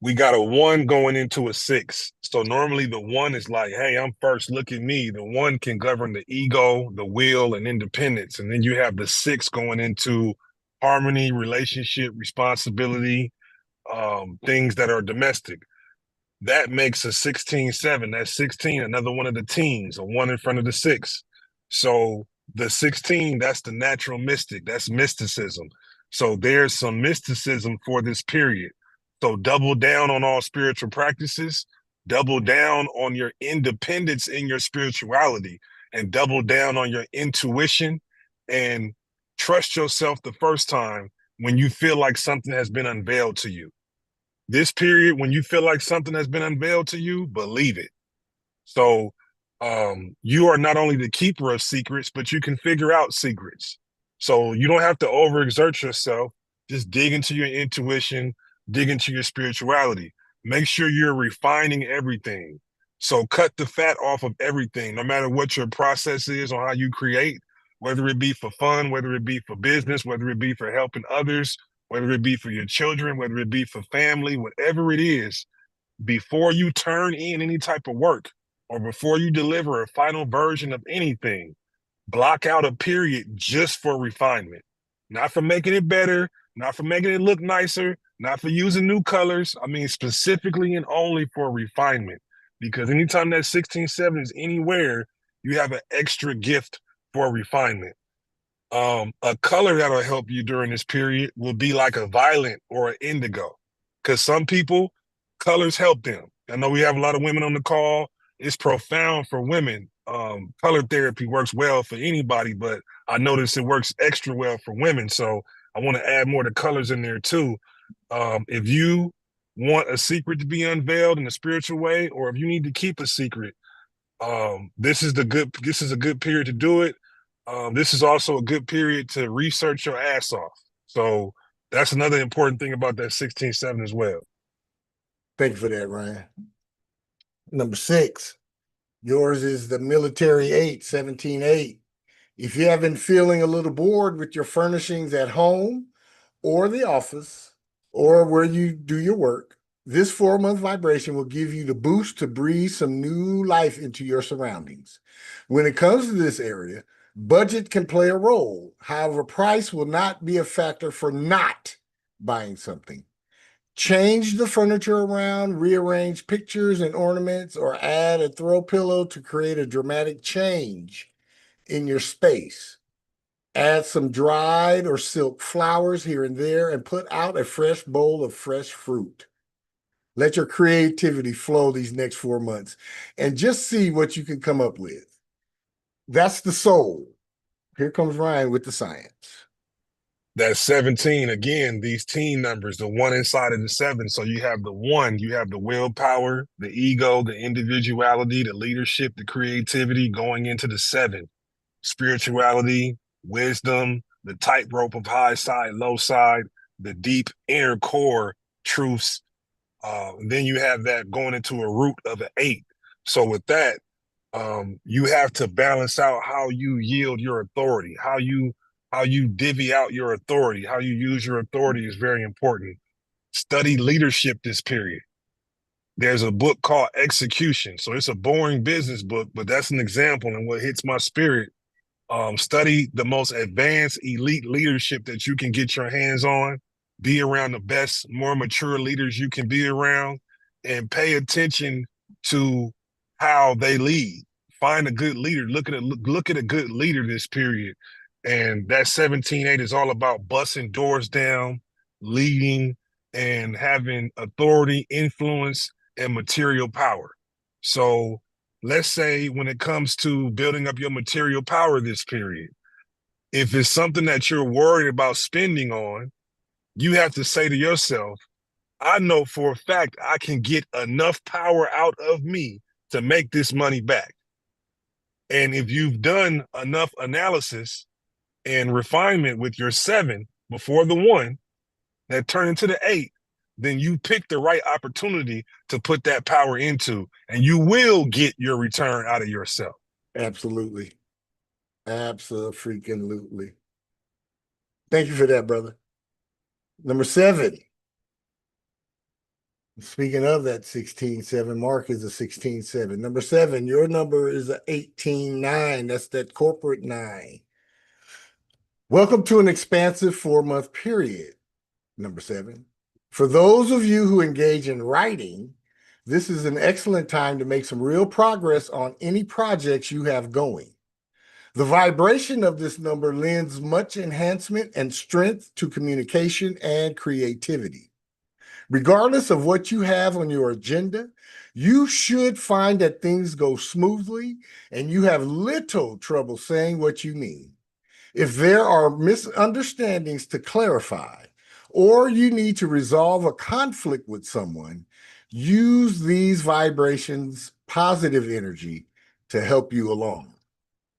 We got a 1 going into a 6. So normally the 1 is like, hey, I'm first, look at me. The 1 can govern the ego, the will, and independence. And then you have the 6 going into harmony, relationship, responsibility, things that are domestic. That makes a 16-7. That's 16, another one of the teens, a 1 in front of the 6. So the 16, that's the natural mystic. That's mysticism. So there's some mysticism for this period. So double down on all spiritual practices, double down on your independence in your spirituality, and double down on your intuition, and trust yourself the first time when you feel like something has been unveiled to you. This period, when you feel like something has been unveiled to you, believe it. So you are not only the keeper of secrets, but you can figure out secrets. So you don't have to overexert yourself. Just dig into your intuition, dig into your spirituality. Make sure you're refining everything. So cut the fat off of everything, no matter what your process is on how you create, whether it be for fun, whether it be for business, whether it be for helping others, whether it be for your children, whether it be for family, whatever it is, before you turn in any type of work or before you deliver a final version of anything, block out a period just for refinement. Not for making it better, not for making it look nicer, not for using new colors. I mean, specifically and only for refinement. Because anytime that 16-7 is anywhere, you have an extra gift for refinement. A color that'll help you during this period will be like a violet or an indigo. Because some people, colors help them. I know we have a lot of women on the call. It's profound for women. Color therapy works well for anybody, but I notice it works extra well for women. So I want to add more of the colors in there too. If you want a secret to be unveiled in a spiritual way, or if you need to keep a secret, this is a good period to do it. This is also a good period to research your ass off. So that's another important thing about that 16-7 as well. Thank you for that, Ryan. Number 6, yours is the military 8, 17-8. If you have been feeling a little bored with your furnishings at home or the office or where you do your work, this 4-month vibration will give you the boost to breathe some new life into your surroundings. When it comes to this area, budget can play a role. However, price will not be a factor for not buying something. Change the furniture around, rearrange pictures and ornaments, or add a throw pillow to create a dramatic change in your space. Add some dried or silk flowers here and there and put out a fresh bowl of fresh fruit. Let your creativity flow these next 4 months and just see what you can come up with. That's the soul. Here comes Ryan with the science. That 17, again, these teen numbers, the 1 inside of the 7. So you have the 1, you have the willpower, the ego, the individuality, the leadership, the creativity going into the 7. Spirituality, wisdom, the tightrope of high side, low side, the deep inner core truths. Then you have that going into a root of an 8. So with that, you have to balance out how you yield your authority, how you divvy out your authority, how you use your authority is very important. Study leadership this period. There's a book called Execution. So it's a boring business book, but that's an example. And what hits my spirit, study the most advanced elite leadership that you can get your hands on, be around the best, more mature leaders you can be around, and pay attention to how they lead. Find a good leader. Look at a good leader this period. And that 17-8 is all about busting doors down, leading, and having authority, influence, and material power. So let's say when it comes to building up your material power this period, if it's something that you're worried about spending on, you have to say to yourself, I know for a fact I can get enough power out of me to make this money back. And if you've done enough analysis and refinement with your 7 before the 1 that turn into the 8, then you pick the right opportunity to put that power into, and you will get your return out of yourself. Absolutely. Absolutely. Thank you for that, brother. Number 7. Speaking of that 16-7, Mark is a 16-7. Number 7, your number is a 18-9. That's that corporate 9. Welcome to an expansive 4-month period. Number 7. For those of you who engage in writing, this is an excellent time to make some real progress on any projects you have going. The vibration of this number lends much enhancement and strength to communication and creativity. Regardless of what you have on your agenda, you should find that things go smoothly and you have little trouble saying what you mean. If there are misunderstandings to clarify, or you need to resolve a conflict with someone, use these vibrations, positive energy, to help you along.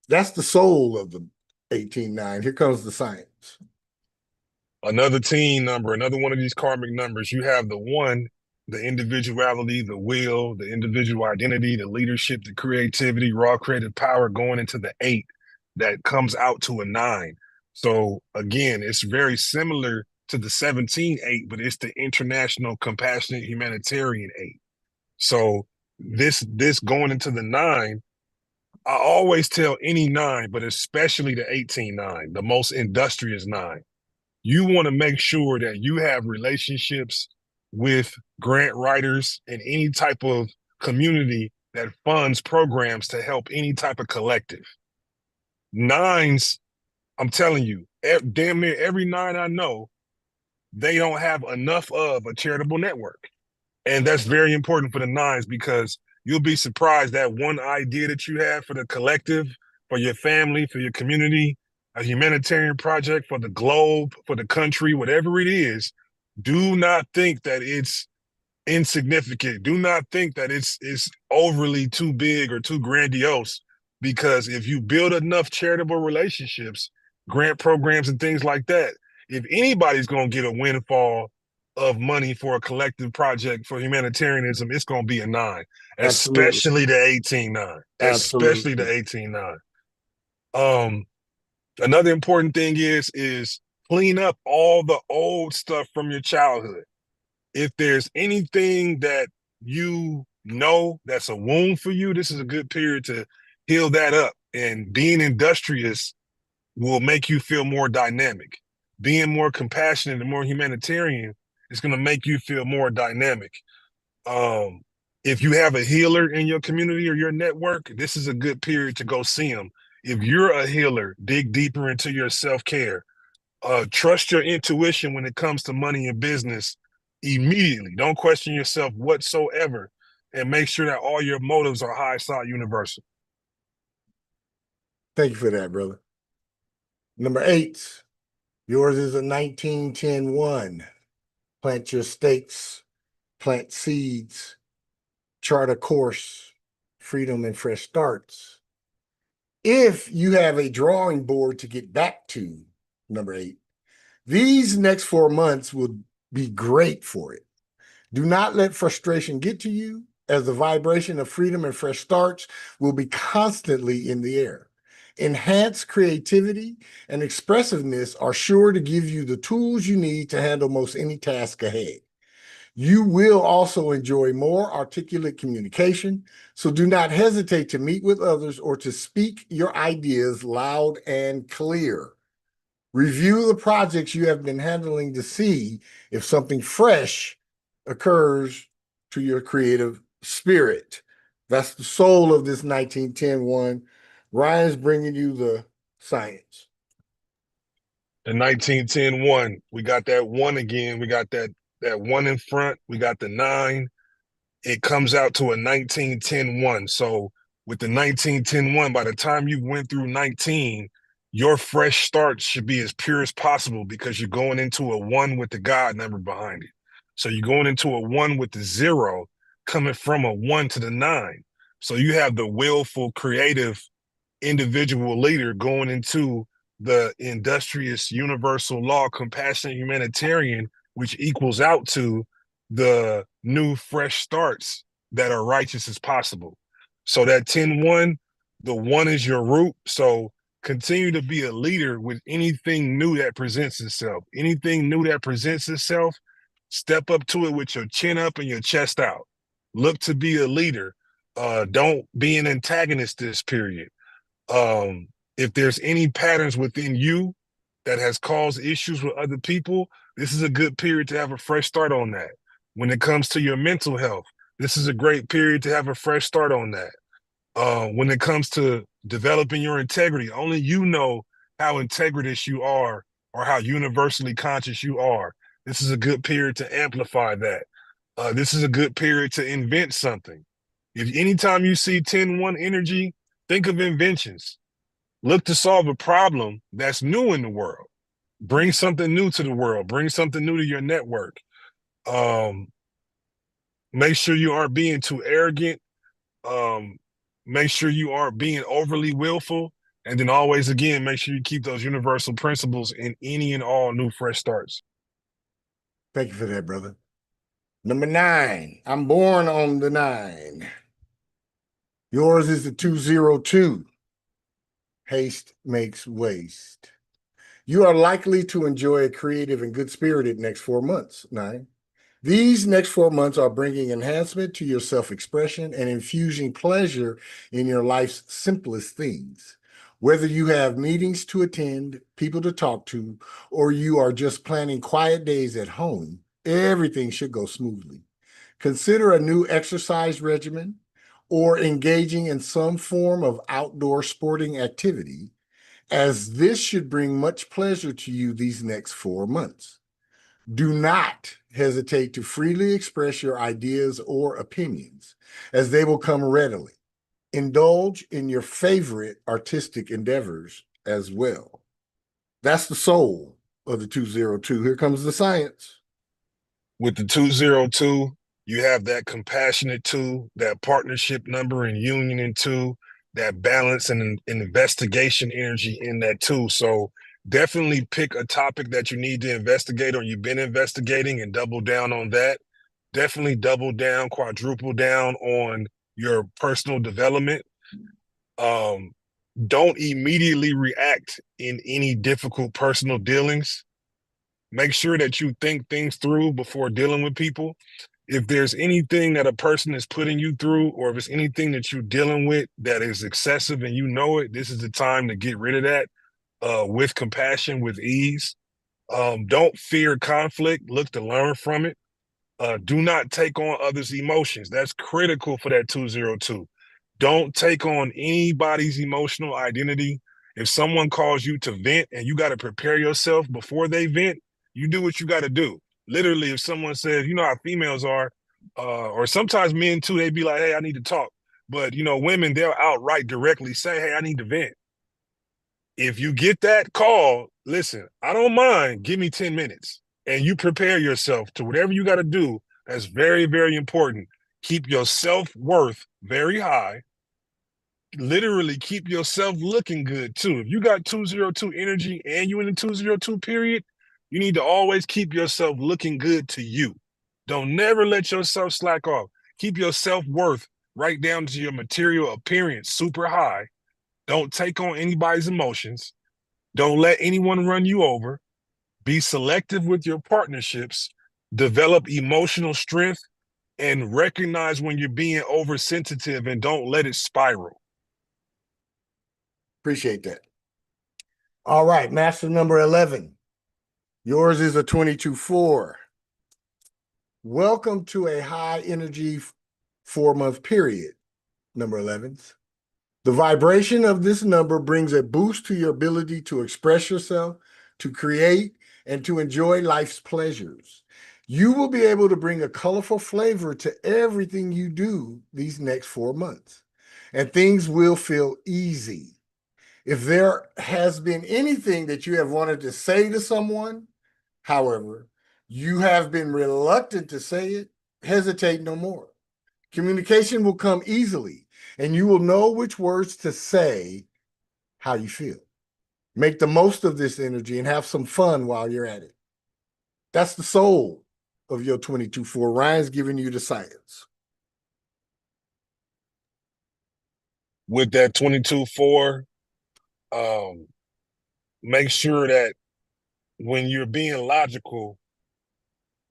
That's the soul of the 18-9. Here comes the science. Another teen number, another one of these karmic numbers. You have the 1, the individuality, the will, the individual identity, the leadership, the creativity, raw creative power going into the 8 that comes out to a 9. So again, it's very similar to the 17-8, but it's the International Compassionate Humanitarian 8. So this going into the 9, I always tell any 9, but especially the 18-9, the most industrious 9. You want to make sure that you have relationships with grant writers and any type of community that funds programs to help any type of collective. 9s, I'm telling you, damn near every 9 I know, they don't have enough of a charitable network. And that's very important for the 9s, because you'll be surprised that one idea that you have for the collective, for your family, for your community, a humanitarian project for the globe, for the country, whatever it is, do not think that it's insignificant. Do not think that it's overly too big or too grandiose, because if you build enough charitable relationships, grant programs and things like that, if anybody's going to get a windfall of money for a collective project for humanitarianism, it's going to be a 9, Absolutely. especially the 18-9, especially the 18-9. Another important thing is clean up all the old stuff from your childhood. If there's anything that you know that's a wound for you, this is a good period to heal that up. And being industrious will make you feel more dynamic. Being more compassionate and more humanitarian is going to make you feel more dynamic. If you have a healer in your community or your network, this is a good period to go see them. If you're a healer, dig deeper into your self-care. Trust your intuition when it comes to money and business immediately. Don't question yourself whatsoever, and make sure that all your motives are high side universal. Thank you for that, brother. Number 8, yours is a 19-10-1. Plant your stakes, plant seeds, chart a course, freedom and fresh starts. If you have a drawing board to get back to, number 8, these next 4 months will be great for it. Do not let frustration get to you, as the vibration of freedom and fresh starts will be constantly in the air. Enhanced creativity and expressiveness are sure to give you the tools you need to handle most any task ahead. You will also enjoy more articulate communication, so do not hesitate to meet with others or to speak your ideas loud and clear. Review the projects you have been handling to see if something fresh occurs to your creative spirit. That's the soul of this 19-10-1. Ryan's bringing you the science. The 19-10-1, we got that 1 again. We got that 1 in front. We got the 9. It comes out to a 19-10-1. So with the 19-10-1, by the time you went through 19, your fresh start should be as pure as possible, because you're going into a 1 with the God number behind it. So you're going into a 1 with the 0 coming from a 1 to the 9. So you have the willful, creative individual leader going into the industrious, universal law, compassionate humanitarian, which equals out to the new fresh starts that are righteous as possible. So that 10-1, the 1 is your root. So continue to be a leader with anything new that presents itself. Anything new that presents itself, step up to it with your chin up and your chest out. Look to be a leader. Don't be an antagonist this period. If there's any patterns within you that has caused issues with other people, this is a good period to have a fresh start on that. When it comes to your mental health, this is a great period to have a fresh start on that. When it comes to developing your integrity, only you know how integritous you are or how universally conscious you are. This is a good period to amplify that. This is a good period to invent something. If anytime you see 10-1 energy, think of inventions. Look to solve a problem that's new in the world. Bring something new to the world. Bring something new to your network. Make sure you aren't being too arrogant. Make sure you aren't being overly willful. And then always, again, make sure you keep those universal principles in any and all new fresh starts. Thank you for that, brother. Number 9, I'm born on the 9. Yours is the 202. Haste makes waste. You are likely to enjoy a creative and good-spirited next 4 months. 9. These next 4 months are bringing enhancement to your self-expression and infusing pleasure in your life's simplest things. Whether you have meetings to attend, people to talk to, or you are just planning quiet days at home, everything should go smoothly. Consider a new exercise regimen or engaging in some form of outdoor sporting activity, as this should bring much pleasure to you these next 4 months. Do not hesitate to freely express your ideas or opinions, as they will come readily. Indulge in your favorite artistic endeavors as well. That's the soul of the 202. Here comes the science. With the 202, you have that compassionate 2, that partnership number and union in 2, that balance and investigation energy in that 2. So definitely pick a topic that you need to investigate or you've been investigating and double down on that. Definitely double down, quadruple down on your personal development. Don't immediately react in any difficult personal dealings. Make sure that you think things through before dealing with people. If there's anything that a person is putting you through, or if it's anything that you're dealing with that is excessive and you know it, this is the time to get rid of that with compassion, with ease. Don't fear conflict. Look to learn from it. Do not take on others' emotions. That's critical for that 202. Don't take on anybody's emotional identity. If someone calls you to vent and you got to prepare yourself before they vent, you do what you got to do. Literally, if someone says, you know how females are, or sometimes men too, they be like, hey, I need to talk. But, you know, women, they'll outright directly say, hey, I need to vent. If you get that call, listen, I don't mind. Give me 10 minutes. And you prepare yourself to whatever you got to do. That's very, very important. Keep your self-worth very high. Literally keep yourself looking good too. If you got 202 energy and you in the 202 period, you need to always keep yourself looking good to you. Don't never let yourself slack off. Keep your self-worth right down to your material appearance super high. Don't take on anybody's emotions. Don't let anyone run you over. Be selective with your partnerships. Develop emotional strength and recognize when you're being oversensitive and don't let it spiral. Appreciate that. All right, master number 11. Yours is a 22-4. Welcome to a high energy 4-month period, number 11s. The vibration of this number brings a boost to your ability to express yourself, to create, and to enjoy life's pleasures. You will be able to bring a colorful flavor to everything you do these next 4 months, and things will feel easy. If there has been anything that you have wanted to say to someone, however, you have been reluctant to say it, hesitate no more. Communication will come easily, and you will know which words to say, how you feel. Make the most of this energy and have some fun while you're at it. That's the soul of your 22-4. Ryan's giving you the science. With that 22-4, make sure that when you're being logical,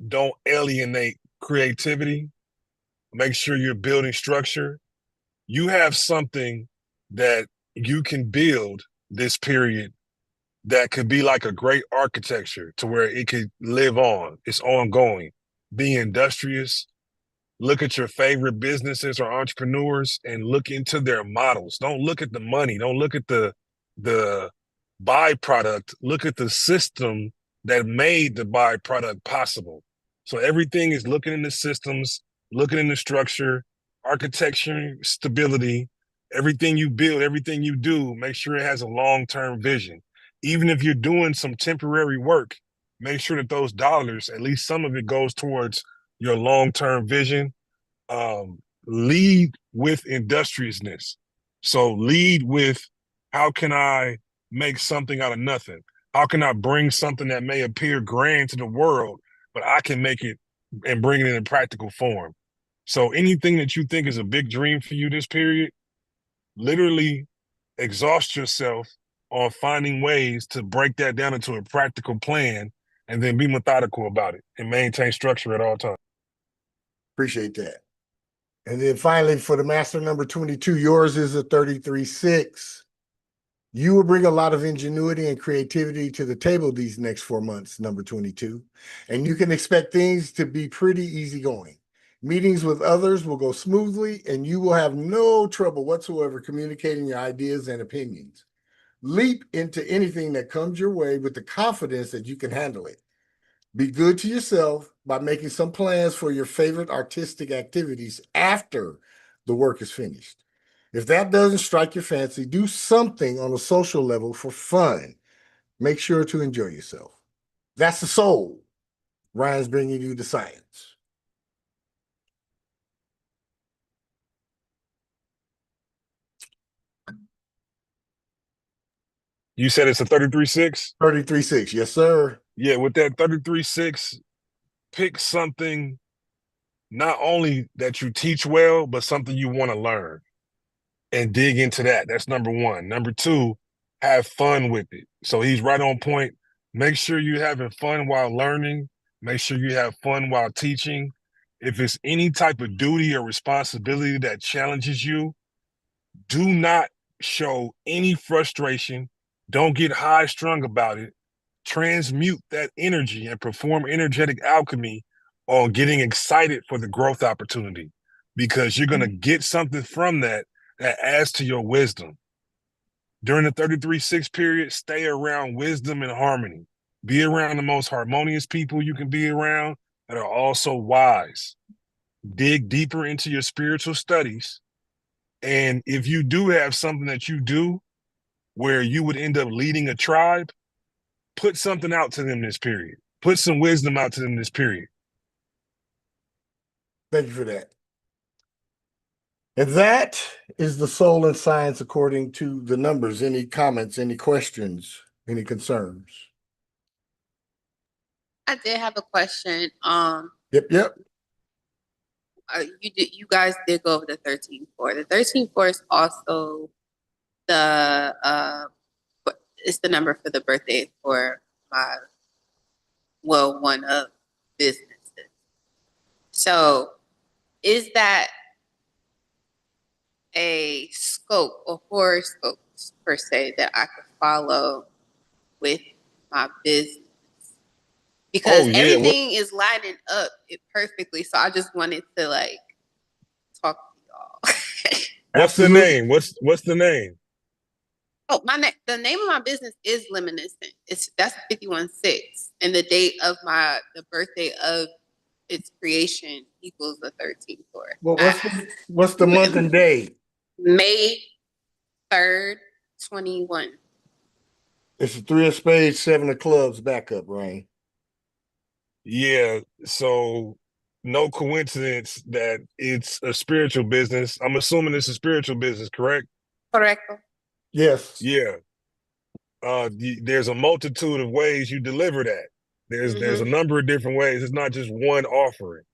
don't alienate creativity. Make sure you're building structure. You have something that you can build this period that could be like a great architecture to where it could live on. It's ongoing. Be industrious. Look at your favorite businesses or entrepreneurs and look into their models. Don't look at the money. Don't look at the byproduct. Look at the system that made the byproduct possible. So everything is looking in the systems, looking in the structure, architecture, stability. Everything you build, everything you do, make sure it has a long-term vision. Even if you're doing some temporary work, make sure that those dollars, at least some of it, goes towards your long-term vision. Lead with industriousness. So lead with, how can I make something out of nothing? How can I bring something that may appear grand to the world, but I can make it and bring it in practical form? So anything that you think is a big dream for you this period, literally exhaust yourself on finding ways to break that down into a practical plan and then be methodical about it and maintain structure at all times. Appreciate that. And then finally, for the master number 22, yours is a 33-6. You will bring a lot of ingenuity and creativity to the table these next 4 months, number 22. And you can expect things to be pretty easygoing. Meetings with others will go smoothly, and you will have no trouble whatsoever communicating your ideas and opinions. Leap into anything that comes your way with the confidence that you can handle it. Be good to yourself by making some plans for your favorite artistic activities after the work is finished. If that doesn't strike your fancy, do something on a social level for fun. Make sure to enjoy yourself. That's the soul. Ryan's bringing you the science. You said it's a 33-6? 33-6, yes, sir. Yeah, with that 33-6, pick something not only that you teach well, but something you want to learn and dig into that. That's number one. Number two, have fun with it. So he's right on point. Make sure you're having fun while learning. Make sure you have fun while teaching. If it's any type of duty or responsibility that challenges you, do not show any frustration. Don't get high strung about it. Transmute that energy and perform energetic alchemy on getting excited for the growth opportunity, because you're going to get something from that adds to your wisdom. During the 33-6 period, stay around wisdom and harmony. Be around the most harmonious people you can be around that are also wise. Dig deeper into your spiritual studies. And if you do have something that you do where you would end up leading a tribe, put something out to them this period. Put some wisdom out to them this period. Thank you for that. And that is the soul and science according to the numbers. Any comments, any questions, any concerns? I did have a question. Yep. You guys did go over the 13-4. The 13-4 is also it's the number for the birthday for one of businesses. So is that a scope or horoscope per se that I could follow with my business? Because everything is lining up perfectly. So I just wanted to talk to y'all. What's the name? What's the name? Oh, the name of my business is Luminescent. That's 51-6, and the date of the birthday of its creation equals the 13-4. Well, what's the month and day? May 3rd, 21. It's a 3 of spades, 7 of clubs backup, Ryan. Yeah, so no coincidence that it's a spiritual business. I'm assuming it's a spiritual business, correct? Correct. Yes. Yeah. There's a multitude of ways you deliver that. There's a number of different ways. It's not just one offering.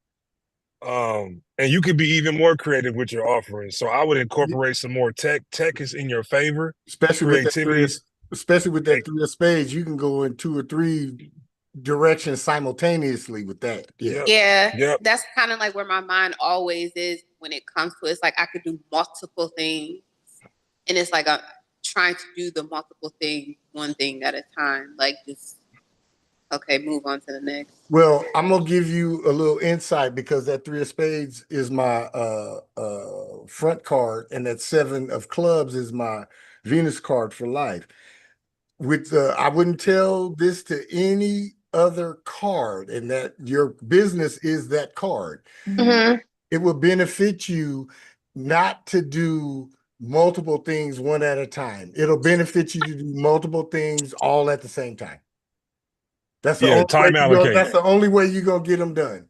And you could be even more creative with your offering. So I would incorporate some more tech. Tech is in your favor. Especially with that 3 of spades, you can go in 2 or 3 directions simultaneously with that. Yeah. That's kind of like where my mind always is when it comes to it. It's like I could do multiple things, and it's like I'm trying to do the multiple things, one thing at a time. Move on to the next. Well, I'm gonna give you a little insight because that 3 of spades is my front card, and that 7 of clubs is my Venus card for life. I wouldn't tell this to any other card, and that your business is that card. Mm-hmm. It will benefit you not to do multiple things one at a time. It'll benefit you to do multiple things all at the same time. That's the only way you're going to get them done.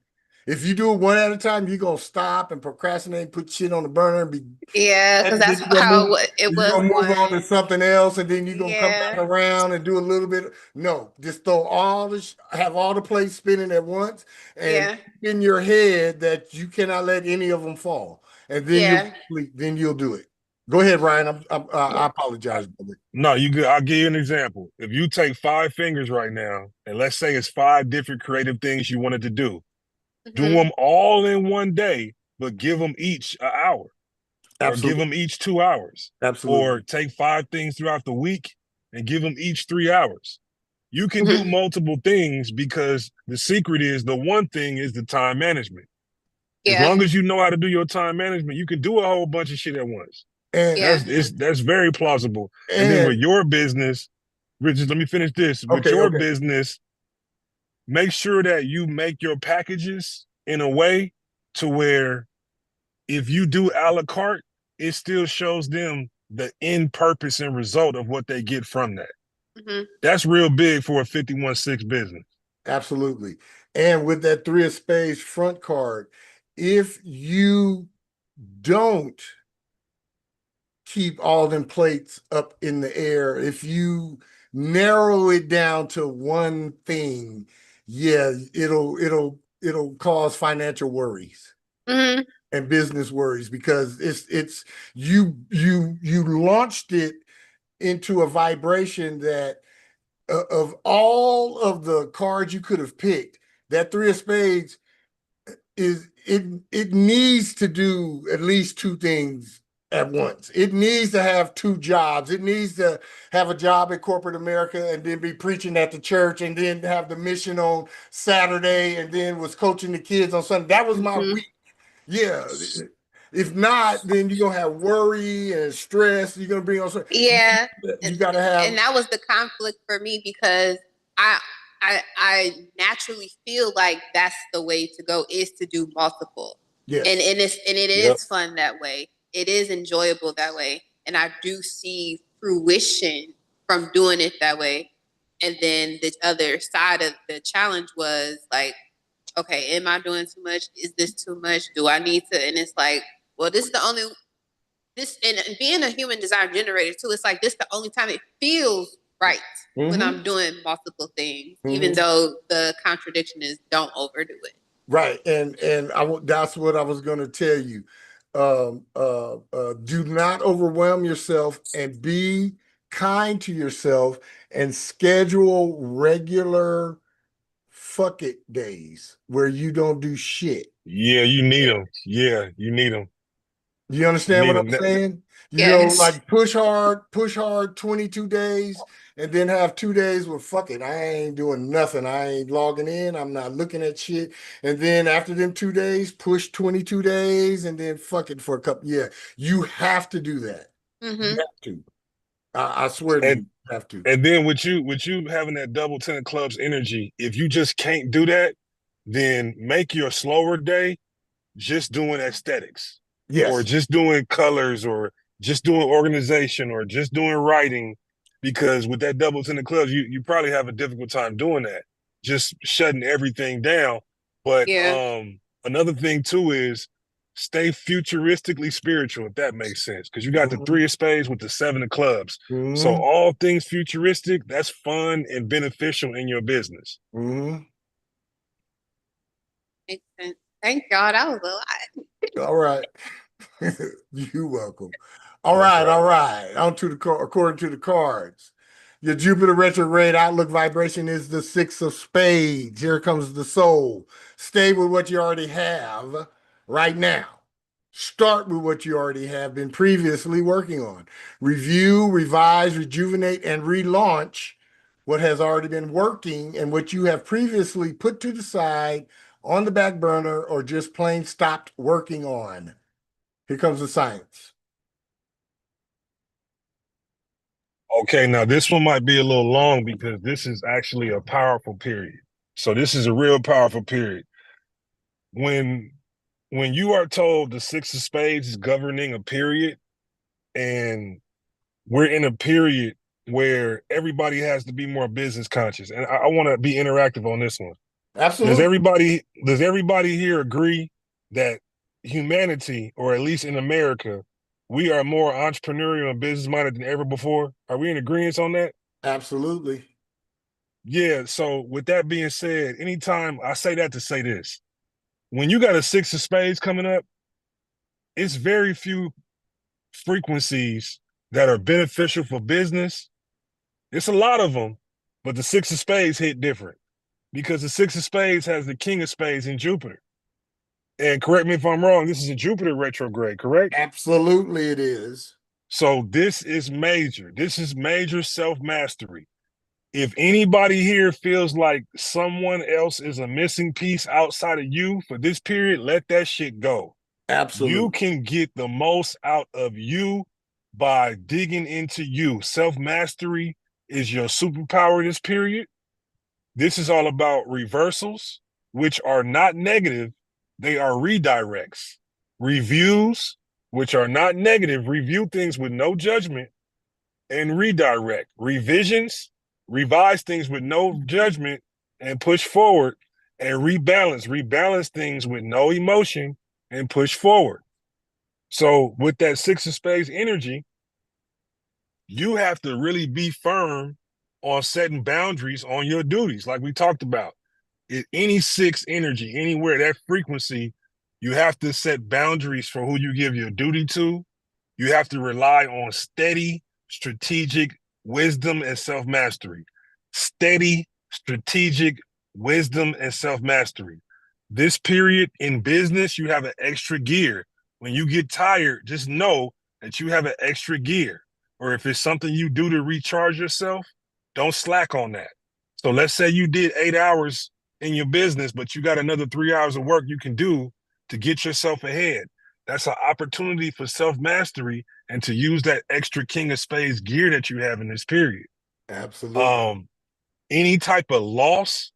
If you do it one at a time, you're going to stop and procrastinate, put shit on the burner and be. Yeah, because that's how it was. You're going to move on to something else, and then you're going to come back around and do a little bit. No, just have all the plates spinning at once, and in your head that you cannot let any of them fall. And then you'll do it. Go ahead, Ryan. I apologize, brother. No, you good. I'll give you an example. If you take 5 fingers right now, and let's say it's 5 different creative things you wanted to do Mhm. them all in one day, but give them each an hour, or give Absolutely. them each 2 hours, Absolutely. or take 5 things throughout the week and give them each 3 hours. You can do Mhm. multiple things because the secret is the one thing is the time management. As Yeah. long as you know how to do your time management, you can do a whole bunch of shit at once. And Yeah. That's very plausible. And then with your business, Richard, let me finish this. With Okay, your okay. business, make sure that you make your packages in a way to where if you do a la carte, it still shows them the end purpose and result of what they get from that. Mhm. That's real big for a 51-6 business. Absolutely. And with that 3 of spades front card, if you don't keep all them plates up in the air, if you narrow it down to one thing, yeah, it'll cause financial worries Mhm. and business worries, because it's you launched it into a vibration that of all of the cards you could have picked, that 3 of spades is it needs to do at least 2 things at once. It needs to have 2 jobs. It needs to have a job in corporate America and then be preaching at the church and then have the mission on Saturday and then was coaching the kids on Sunday. That was my Mhm. week. Yeah. If not, then you're gonna have worry and stress. You're gonna bring on some. Yeah. You gotta have. And that was the conflict for me, because I naturally feel like that's the way to go, is to do multiple. Yes. And it is fun that way. It is enjoyable that way. And I do see fruition from doing it that way. And then the other side of the challenge was like, okay, am I doing too much? Is this too much? Do I need to? And it's like, well, this is the only and being a human design generator too, it's like this the only time it feels right when I'm doing multiple things, even though the contradiction is don't overdo it. Right, and that's what I was going to tell you. Do not overwhelm yourself, and be kind to yourself, and schedule regular fuck it days where you don't do shit. Yeah, you need them. Yeah, you need them. You understand what I'm saying? You know, like push hard 22 days, and then have 2 days with fuck it. I ain't doing nothing. I ain't logging in. I'm not looking at shit. And then after them 2 days, push 22 days, and then fuck it for a couple. Yeah, you have to do that. Mm-hmm. You have to. I swear to you, you have to. And then with you having that double 10 of clubs energy, if you just can't do that, then make your slower day just doing aesthetics. Yes. Or just doing colors, or just doing organization, or just doing writing, because with that double 10 of clubs, you probably have a difficult time doing that, just shutting everything down. But another thing too is stay futuristically spiritual, if that makes sense, because you got the 3 of spades with the 7 of clubs. So all things futuristic, that's fun and beneficial in your business. Makes sense. Thank God, that was a lot. All right. You're welcome. All right. On to according to the cards. Your Jupiter retrograde outlook vibration is the 6 of spades. Here comes the soul. Stay with what you already have right now. Start with what you already have been previously working on. Review, revise, rejuvenate, and relaunch what has already been working and what you have previously put to the side, on the back burner, or just plain stopped working on. Here comes the science. Okay, now this one might be a little long because this is actually a powerful period. So this is a real powerful period. When you are told the 6 of spades is governing a period, and we're in a period where everybody has to be more business conscious, and I want to be interactive on this one. Absolutely. Does everybody here agree that humanity, or at least in America, we are more entrepreneurial and business minded than ever before? Are we in agreement on that? Absolutely. Yeah. So with that being said, anytime I say that to say this, when you got a 6 of spades coming up, it's very few frequencies that are beneficial for business, it's a lot of them, but the six of spades hit different because the six of spades has the king of spades in Jupiter. And correct me if I'm wrong, this is a Jupiter retrograde, correct? Absolutely it is. So this is major. This is major self-mastery. If anybody here feels like someone else is a missing piece outside of you for this period, let that shit go. Absolutely. You can get the most out of you by digging into you. Self-mastery is your superpower this period. This is all about reversals, which are not negative. They are redirects. Reviews, which are not negative. Review things with no judgment and redirect. Revisions, revise things with no judgment and push forward. And rebalance things with no emotion and push forward. So with that six of spades energy, you have to really be firm on setting boundaries on your duties, like we talked about. Any six energy, anywhere, that frequency, you have to set boundaries for who you give your duty to. You have to rely on steady, strategic wisdom and self-mastery. Steady, strategic wisdom and self-mastery. This period in business, you have an extra gear. When you get tired, just know that you have an extra gear. Or if it's something you do to recharge yourself, don't slack on that. So let's say you did 8 hours in your business, but you got another 3 hours of work you can do to get yourself ahead. That's an opportunity for self-mastery and to use that extra king of spades gear that you have in this period. Absolutely. Any type of loss,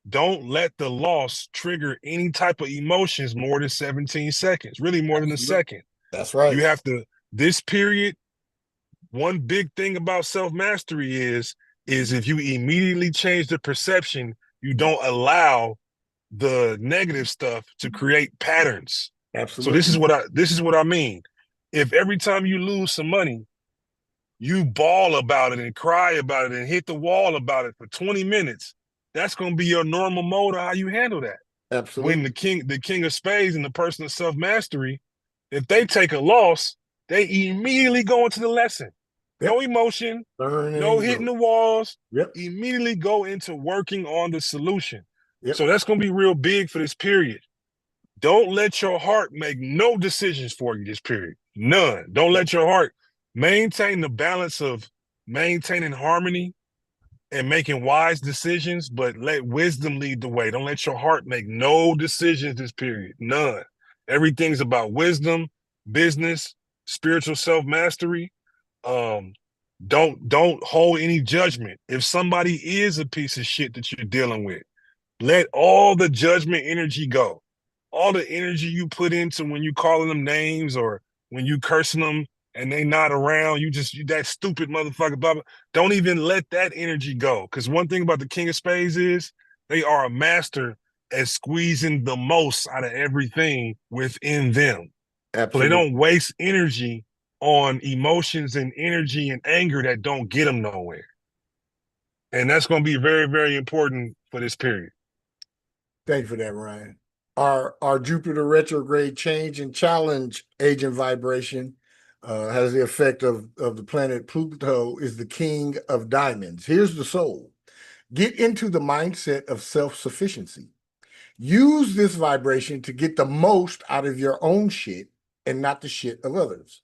don't let the loss trigger any type of emotions more than 17 seconds, really more than a second. That's right. You have to, this period, one big thing about self-mastery is if you immediately change the perception, you don't allow the negative stuff to create patterns. Absolutely. So this is what I mean. If every time you lose some money, you bawl about it and cry about it and hit the wall about it for 20 minutes, that's going to be your normal mode of how you handle that. Absolutely. When the king of spades and the person of self-mastery, if they take a loss, they immediately go into the lesson. Yep. No emotion, no hitting the walls. Yep. Immediately go into working on the solution. Yep. So that's going to be real big for this period. Don't let your heart make no decisions for you this period. None. Don't let your heart maintain the balance of maintaining harmony and making wise decisions, but let wisdom lead the way. Don't let your heart make no decisions this period. None. Everything's about wisdom, business, spiritual self-mastery. Don't hold any judgment. If somebody is a piece of shit that you're dealing with, let all the judgment energy go. All the energy you put into when you calling them names or when you cursing them and they not around, you that stupid motherfucker, blah, blah. Don't even let that energy go. Because one thing about the king of spades is they are a master at squeezing the most out of everything within them. Absolutely. So they don't waste energy on emotions and energy and anger that don't get them nowhere. And that's going to be very, very important for this period. Thank you for that, Ryan. Our Jupiter retrograde change and challenge agent vibration has the effect of the planet Pluto is the king of diamonds. Here's the soul. Get into the mindset of self-sufficiency. Use this vibration to get the most out of your own shit and not the shit of others.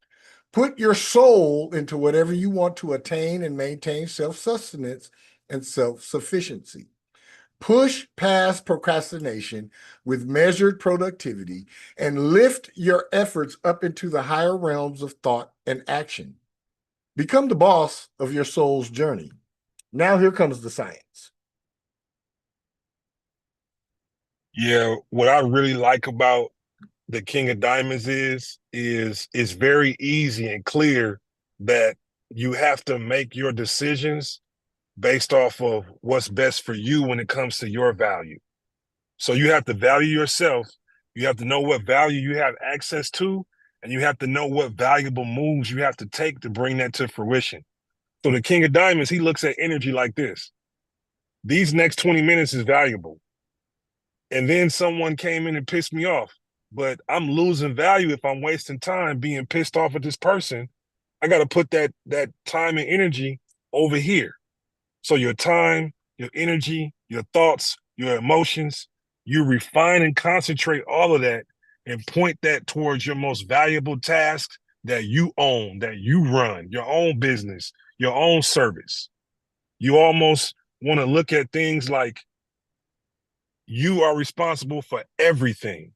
Put your soul into whatever you want to attain and maintain self-sustenance and self-sufficiency. Push past procrastination with measured productivity and lift your efforts up into the higher realms of thought and action. Become the boss of your soul's journey. Now here comes the science. Yeah, what I really like about the King of Diamonds is it's very easy and clear that you have to make your decisions based off of what's best for you when it comes to your value. So you have to value yourself. You have to know what value you have access to, and you have to know what valuable moves you have to take to bring that to fruition. So the King of Diamonds, he looks at energy like this. These next 20 minutes is valuable. And then someone came in and pissed me off. but I'm losing value if I'm wasting time being pissed off at this person. I got to put that time and energy over here. So your time, your energy, your thoughts, your emotions, you refine and concentrate all of that and point that towards your most valuable task that you own, that you run, your own business, your own service. You almost want to look at things like you are responsible for everything.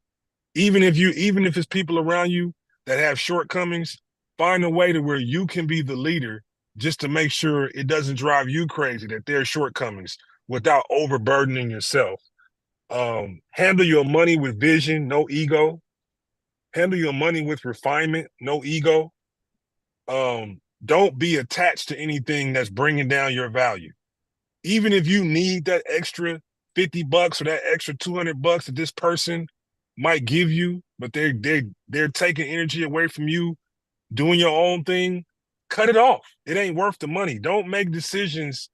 Even if it's people around you that have shortcomings, find a way to where you can be the leader just to make sure it doesn't drive you crazy that there are shortcomings without overburdening yourself. Handle your money with vision, no ego. Handle your money with refinement, no ego. Don't be attached to anything that's bringing down your value. Even if you need that extra $50 or that extra $200 that this person might give you, but they're taking energy away from you doing your own thing, cut it off. It ain't worth the money. Don't make decisions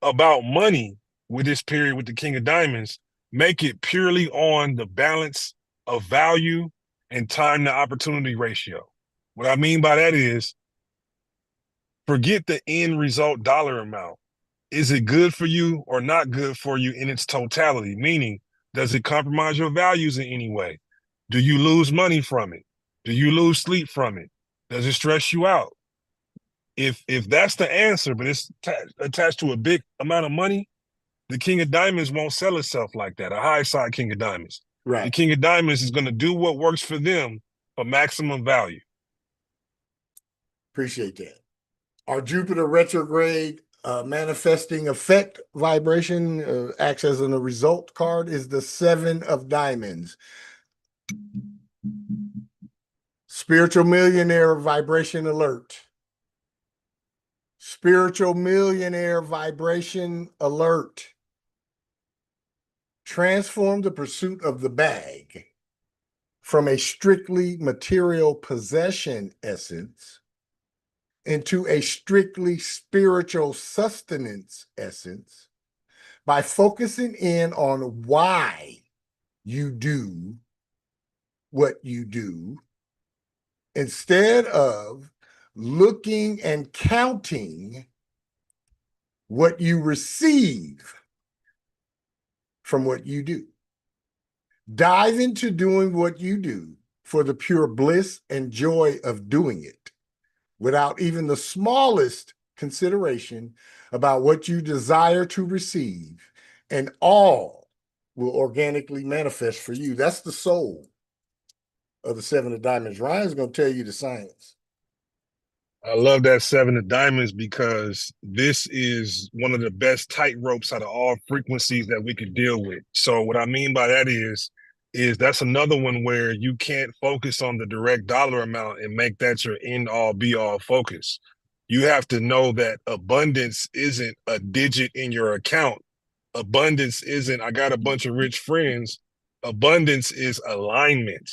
about money with this period with the King of Diamonds. Make it purely on the balance of value and time to opportunity ratio. What I mean by that is, forget the end result dollar amount. Is it good for you or not good for you in its totality? Meaning, does it compromise your values in any way? Do you lose money from it? Do you lose sleep from it? Does it stress you out? If that's the answer, but it's attached to a big amount of money, the King of Diamonds won't sell itself like that. A high side King of Diamonds. Right. The King of Diamonds is going to do what works for them for maximum value. Appreciate that. Our Jupiter retrograde manifesting effect vibration acts as a result card is the 7 of Diamonds. Spiritual millionaire vibration alert. Spiritual millionaire vibration alert. Transform the pursuit of the bag from a strictly material possession essence into a strictly spiritual sustenance essence by focusing in on why you do what you do instead of looking and counting what you receive from what you do. Dive into doing what you do for the pure bliss and joy of doing it, without even the smallest consideration about what you desire to receive, and all will organically manifest for you. That's the soul of the 7 of Diamonds. Ryan's going to tell you the science. I love that 7 of Diamonds because this is one of the best tightropes out of all frequencies that we could deal with. So what I mean by that is that's another one where you can't focus on the direct dollar amount and make that your end all be all focus. You have to know that abundance isn't a digit in your account. Abundance isn't, I got a bunch of rich friends. Abundance is alignment.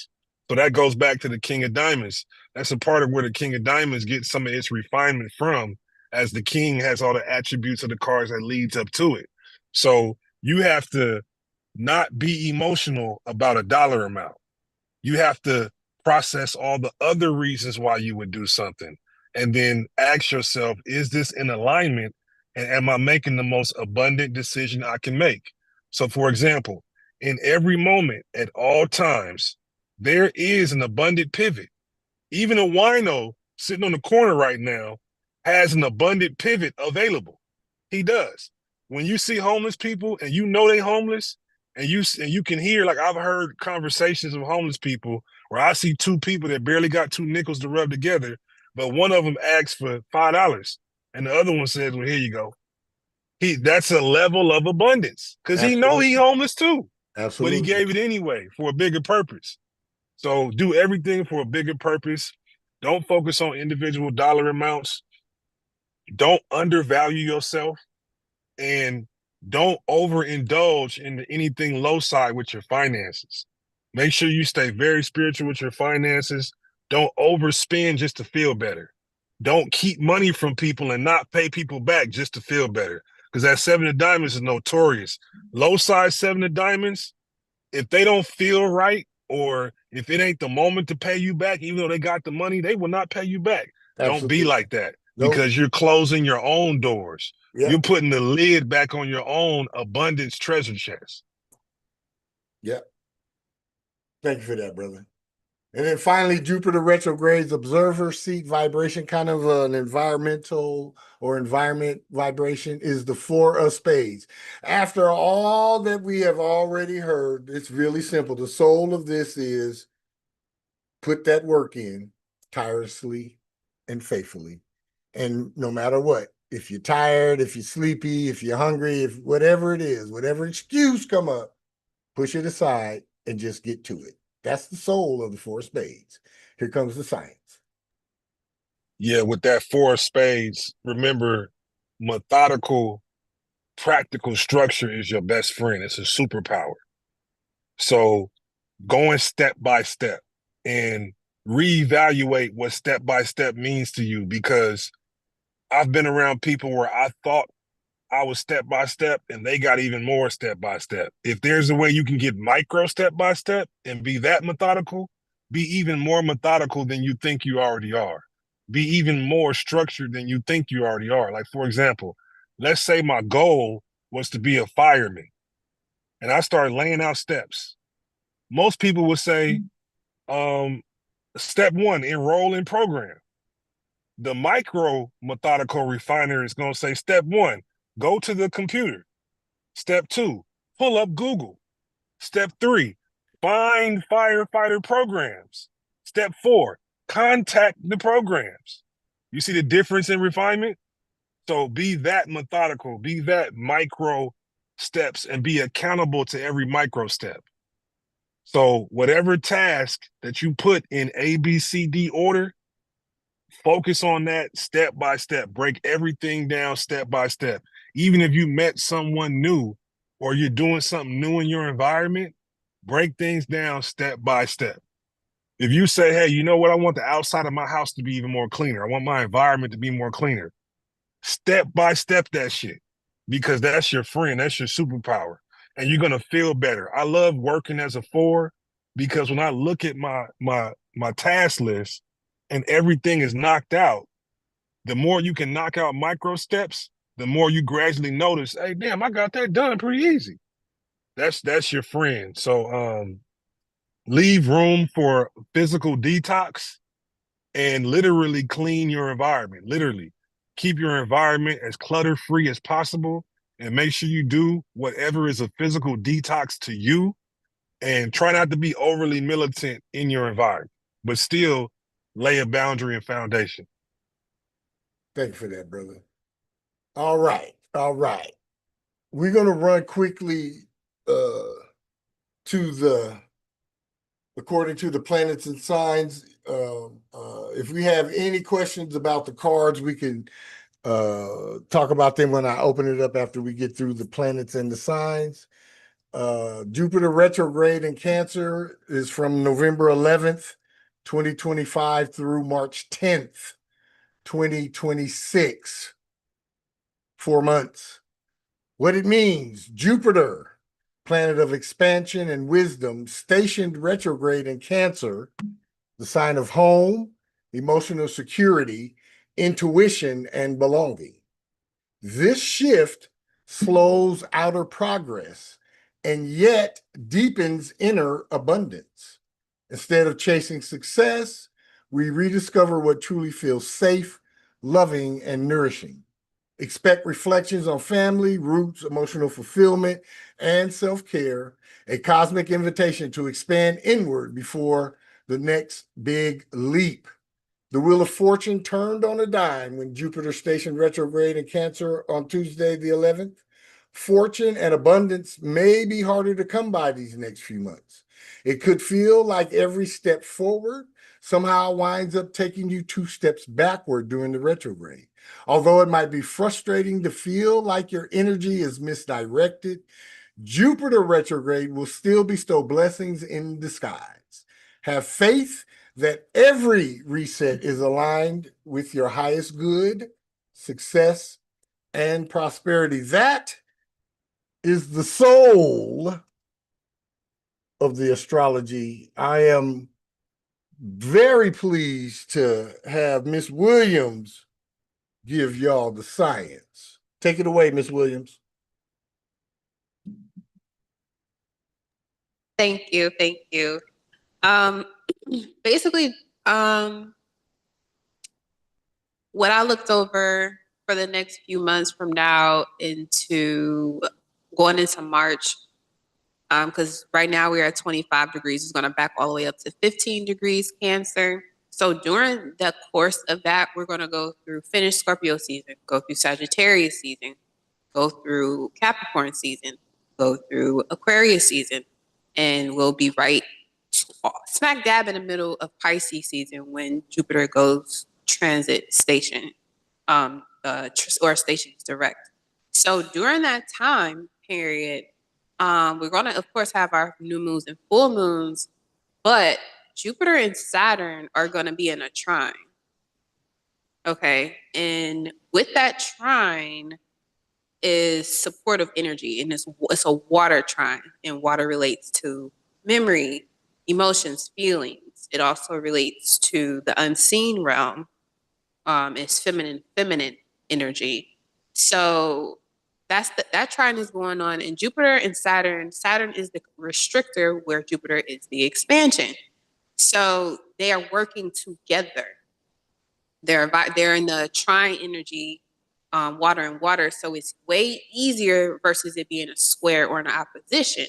So that goes back to the King of Diamonds. That's a part of where the King of Diamonds gets some of its refinement from, as the King has all the attributes of the cards that leads up to it. So you have to not be emotional about a dollar amount. You have to process all the other reasons why you would do something. And then ask yourself, is this in alignment? And am I making the most abundant decision I can make? So for example, in every moment, at all times, there is an abundant pivot. Even a wino sitting on the corner right now has an abundant pivot available. He does. When you see homeless people and you know they homeless, and you can hear, like I've heard conversations of homeless people where I see 2 people that barely got 2 nickels to rub together, but one of them asks for $5 and the other one says, well, here you go. That's a level of abundance because he know he homeless too. Absolutely. But he gave it anyway for a bigger purpose. So do everything for a bigger purpose. Don't focus on individual dollar amounts. Don't undervalue yourself, and don't overindulge into anything low side with your finances. Make sure you stay very spiritual with your finances. Don't overspend just to feel better. Don't keep money from people and not pay people back just to feel better, because that 7 of Diamonds is notorious. Low side 7 of Diamonds, if they don't feel right, or if it ain't the moment to pay you back, even though they got the money, they will not pay you back. Don't be Absolutely. like that, Nope. because you're closing your own doors. Yep. You're putting the lid back on your own abundance treasure chest. Yep. Thank you for that, brother. And then finally, Jupiter retrogrades observer seat vibration, kind of an environmental or environment vibration, is the 4 of spades. After all that we have already heard, it's really simple. The soul of this is put that work in tirelessly and faithfully. And no matter what, if you're tired, if you're sleepy, if you're hungry, if whatever it is, whatever excuse come up, push it aside and just get to it. That's the soul of the 4 of spades. Here comes the science. Yeah, with that 4 of spades, remember, methodical, practical structure is your best friend. It's a superpower. So going step by step and reevaluate what step by step means to you, because I've been around people where I thought I was step by step and they got even more step by step. If there's a way you can get micro step by step and be that methodical, be even more methodical than you think you already are. Be even more structured than you think you already are. Like, for example, let's say my goal was to be a fireman and I started laying out steps. Most people would say, step 1, enroll in program. The micro methodical refiner is going to say, step 1, go to the computer. Step 2, pull up Google. Step 3, find firefighter programs. Step 4, contact the programs. You see the difference in refinement? So be that methodical, be that micro steps, and be accountable to every micro step. So whatever task that you put in A, B, C, D order, focus on that step by step. Break everything down step by step. Even if you met someone new or you're doing something new in your environment, break things down step by step. If you say, hey, you know what? I want the outside of my house to be even more cleaner. I want my environment to be more cleaner. Step by step that shit, because that's your friend. That's your superpower. And you're going to feel better. I love working as a 4 because when I look at my task list and everything is knocked out, the more you can knock out micro steps, the more you gradually notice, hey, damn, I got that done pretty easy. That's your friend. So leave room for physical detox and literally clean your environment. Literally keep your environment as clutter-free as possible and make sure you do whatever is a physical detox to you, and try not to be overly militant in your environment, but still lay a boundary and foundation. Thank you for that, brother. All right. All right. We're going to run quickly according to the planets and signs. If we have any questions about the cards, we can talk about them when I open it up after we get through the planets and the signs. Jupiter retrograde in Cancer is from November 11th, 2025 through March 10th, 2026. 4 months. What it means: Jupiter, planet of expansion and wisdom, stationed retrograde in Cancer, the sign of home, emotional security, intuition, and belonging. This shift slows outer progress and yet deepens inner abundance. Instead of chasing success, we rediscover what truly feels safe, loving, and nourishing. Expect reflections on family, roots, emotional fulfillment, and self-care, a cosmic invitation to expand inward before the next big leap. The Wheel of Fortune turned on a dime when Jupiter stationed retrograde in Cancer on Tuesday, the 11th. Fortune and abundance may be harder to come by these next few months. It could feel like every step forward somehow winds up taking you 2 steps backward during the retrograde. Although it might be frustrating to feel like your energy is misdirected, Jupiter retrograde will still bestow blessings in disguise. Have faith that every reset is aligned with your highest good, success, and prosperity. That is the soul of the astrology. I am very pleased to have Miss Williams give y'all the science. Take it away, Miss Williams. Thank you. Thank you. Basically, what I looked over for the next few months from now into going into March, because right now we're at 25 degrees, it's going to back all the way up to 15 degrees Cancer. So during the course of that, we're going to go through finish Scorpio season, go through Sagittarius season, go through Capricorn season, go through Aquarius season, and we'll be right smack dab in the middle of Pisces season when Jupiter goes transit station, or stations direct. So during that time period, we're going to, of course, have our new moons and full moons, but Jupiter and Saturn are going to be in a trine. Okay. And with that trine is supportive energy, and it's a water trine, and water relates to memory, emotions, feelings. It also relates to the unseen realm. It's feminine energy. So that trine is going on, and Jupiter and Saturn. Saturn is the restrictor, where Jupiter is the expansion. So they are working together. They're in the trine energy, water and water. So it's way easier versus it being a square or an opposition.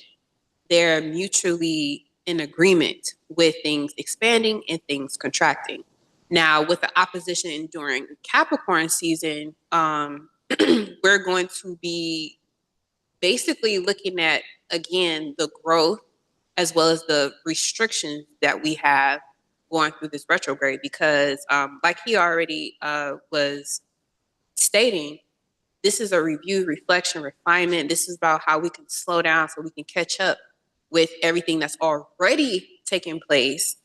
They're mutually in agreement with things expanding and things contracting. Now, with the opposition during Capricorn season, we're going to be basically looking at, again, the growth as well as the restrictions that we have going through this retrograde, because like he already was stating, this is a review, reflection, refinement. This is about how we can slow down so we can catch up with everything that's already taking place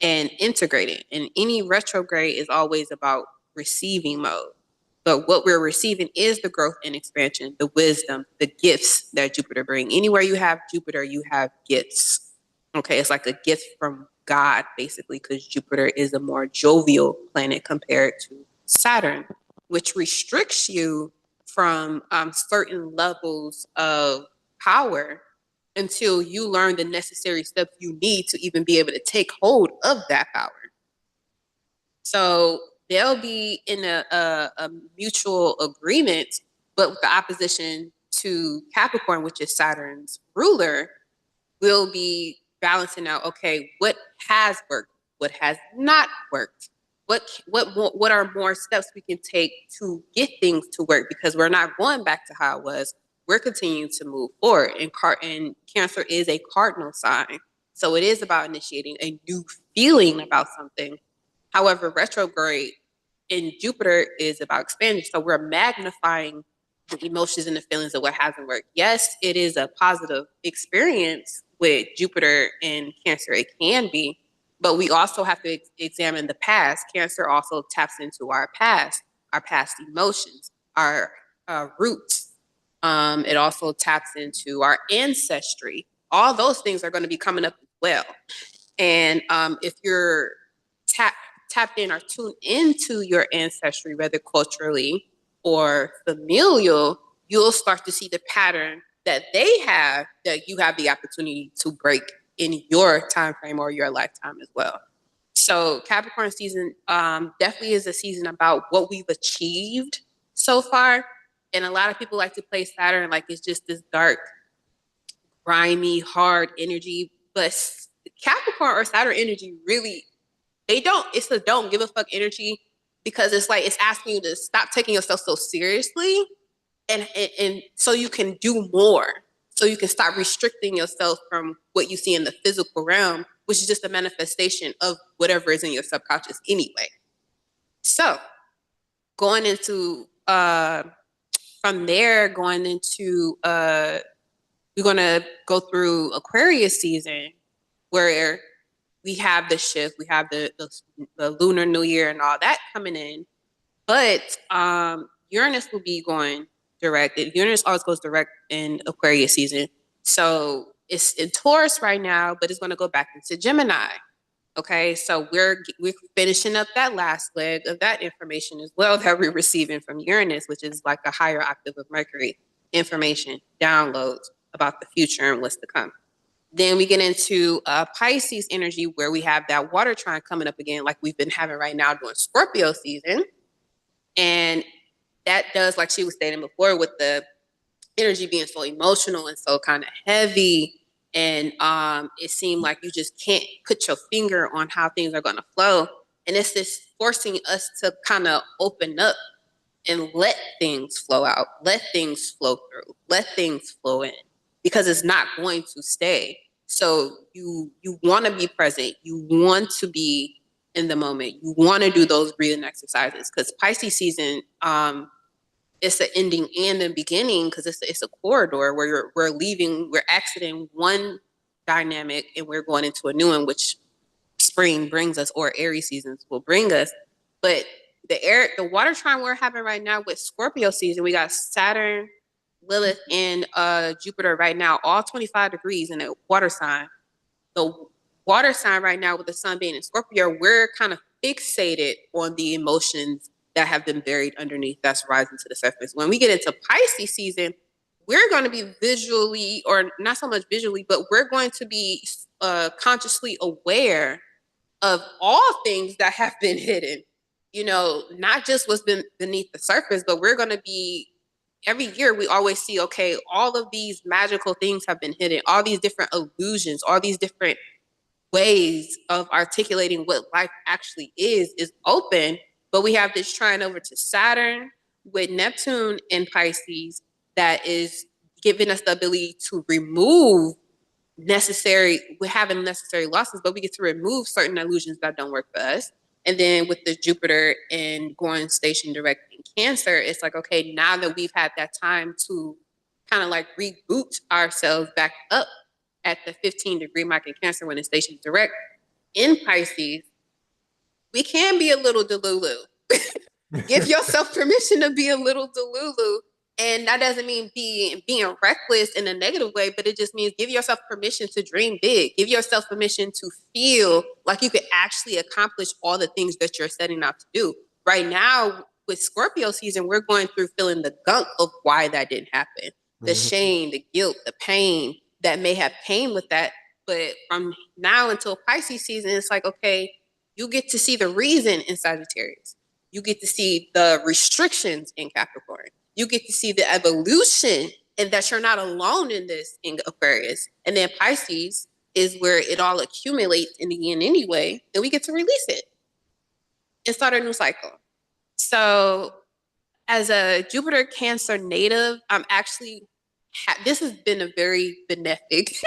and integrate it. And any retrograde is always about receiving mode. But what we're receiving is the growth and expansion, the wisdom, the gifts that Jupiter brings. Anywhere you have Jupiter, you have gifts. Okay, it's like a gift from God, basically, because Jupiter is a more jovial planet compared to Saturn, which restricts you from certain levels of power until you learn the necessary steps you need to even be able to take hold of that power. So they'll be in a mutual agreement, but with the opposition to Capricorn, which is Saturn's ruler, will be balancing out, okay, what has worked, what has not worked, what are more steps we can take to get things to work, because we're not going back to how it was. We're continuing to move forward. And Cancer is a cardinal sign. So it is about initiating a new feeling about something. However, retrograde in Jupiter is about expansion. So we're magnifying the emotions and the feelings of what hasn't worked. Yes, it is a positive experience with Jupiter and Cancer. It can be, but we also have to examine the past. Cancer also taps into our past emotions, our roots. It also taps into our ancestry. All those things are going to be coming up as well. And if you're tapped in or tuned into your ancestry, whether culturally or familial, you'll start to see the pattern that they have, that you have the opportunity to break in your time frame or your lifetime as well. So Capricorn season definitely is a season about what we've achieved so far. And a lot of people like to play Saturn like it's just this dark, grimy, hard energy. But Capricorn or Saturn energy really, it's a don't give a fuck energy, because it's like it's asking you to stop taking yourself so seriously and so you can do more. So you can stop restricting yourself from what you see in the physical realm, which is just a manifestation of whatever is in your subconscious anyway. So going into from there, going into we're gonna go through Aquarius season, where we have the shift, we have the Lunar New Year and all that coming in, but Uranus will be going direct. Uranus always goes direct in Aquarius season. So It's in Taurus right now, but it's going to go back into Gemini. Okay, so we're finishing up that last leg of that information as well that we're receiving from Uranus, which is like a higher octave of Mercury information, downloads about the future and what's to come. Then we get into Pisces energy, where we have that water trine coming up again, like we've been having right now during Scorpio season. And that does, like she was stating before, with the energy being so emotional and so kind of heavy. And it seemed like you just can't put your finger on how things are going to flow. And it's this forcing us to kind of open up and let things flow out, let things flow through, let things flow in, because it's not going to stay. So you want to be present. You want to be in the moment. You want to do those breathing exercises, because Pisces season, it's the ending and the beginning, because it's a corridor where we're exiting one dynamic and we're going into a new one, which spring brings us, or Aries seasons will bring us. But the water trine we're having right now with Scorpio season, we got Saturn, Lilith, and Jupiter right now, all 25 degrees in a water sign. The water sign right now, with the sun being in Scorpio, we're kind of fixated on the emotions that have been buried underneath that's rising to the surface. When we get into Pisces season, we're going to be visually, or not so much visually, but we're going to be consciously aware of all things that have been hidden. You know, not just what's been beneath the surface, but we're going to be, every year we always see, okay, all of these magical things have been hidden, all these different illusions, all these different ways of articulating what life actually is open. But we have this trine over to Saturn with Neptune in Pisces that is giving us the ability to remove we're having necessary losses, but we get to remove certain illusions that don't work for us. And then with the Jupiter and going station direct in Cancer, it's like, okay, now that we've had that time to kind of like reboot ourselves back up at the 15-degree mark in Cancer when it's station direct in Pisces, we can be a little delulu. Give yourself permission to be a little delulu. And that doesn't mean being reckless in a negative way, but it just means give yourself permission to dream big. Give yourself permission to feel like you could actually accomplish all the things that you're setting out to do. Right now, with Scorpio season, we're going through feeling the gunk of why that didn't happen. The shame, the guilt, the pain that may have pain with that. But from now until Pisces season, it's like, okay, you get to see the reason in Sagittarius. You get to see the restrictions in Capricorn. You get to see the evolution, and that you're not alone in this in Aquarius. And then Pisces is where it all accumulates in the end anyway, and we get to release it and start a new cycle. So as a Jupiter Cancer native, I'm actually, this has been a very benefic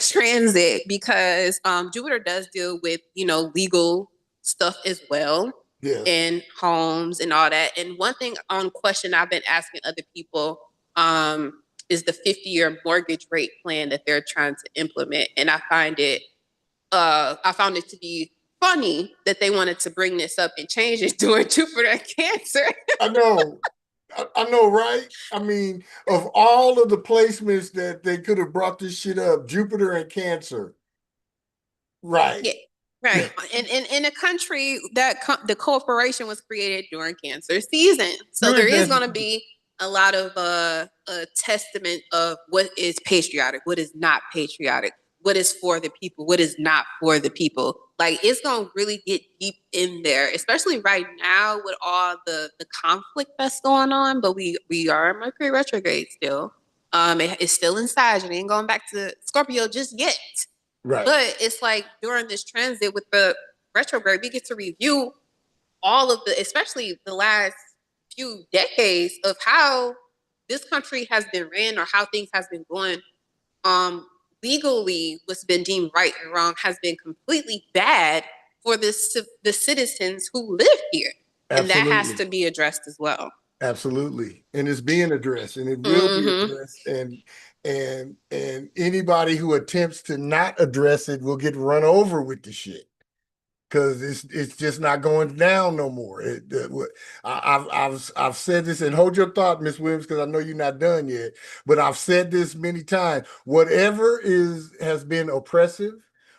transit, because Jupiter does deal with, legal stuff as well. Yeah. And homes and all that. And one thing on question I've been asking other people is the 50-year mortgage rate plan that they're trying to implement. And I found it to be funny that they wanted to bring this up and change it during Jupiter and Cancer. I know, right? I mean, of all of the placements that they could have brought this shit up, Jupiter and Cancer. Right. Yeah. Right. In a country that the corporation was created during Cancer season. So there is going to be a lot of a testament of what is patriotic, what is not patriotic, what is for the people, what is not for the people. Like, it's going to really get deep in there, especially right now with all the conflict that's going on. But we are in Mercury retrograde still. It's still in Sag. It ain't going back to Scorpio just yet. Right. But it's like during this transit with the retrograde, we get to review all of especially the last few decades of how this country has been ran, or how things has been going. Legally, what's been deemed right and wrong has been completely bad for the citizens who live here. Absolutely. And that has to be addressed as well. Absolutely. And it's being addressed, and it will be addressed. And anybody who attempts to not address it will get run over with the shit. because it's just not going down no more. I've said this, and hold your thought, Miss Williams, because I know you're not done yet. But I've said this many times. Whatever has been oppressive,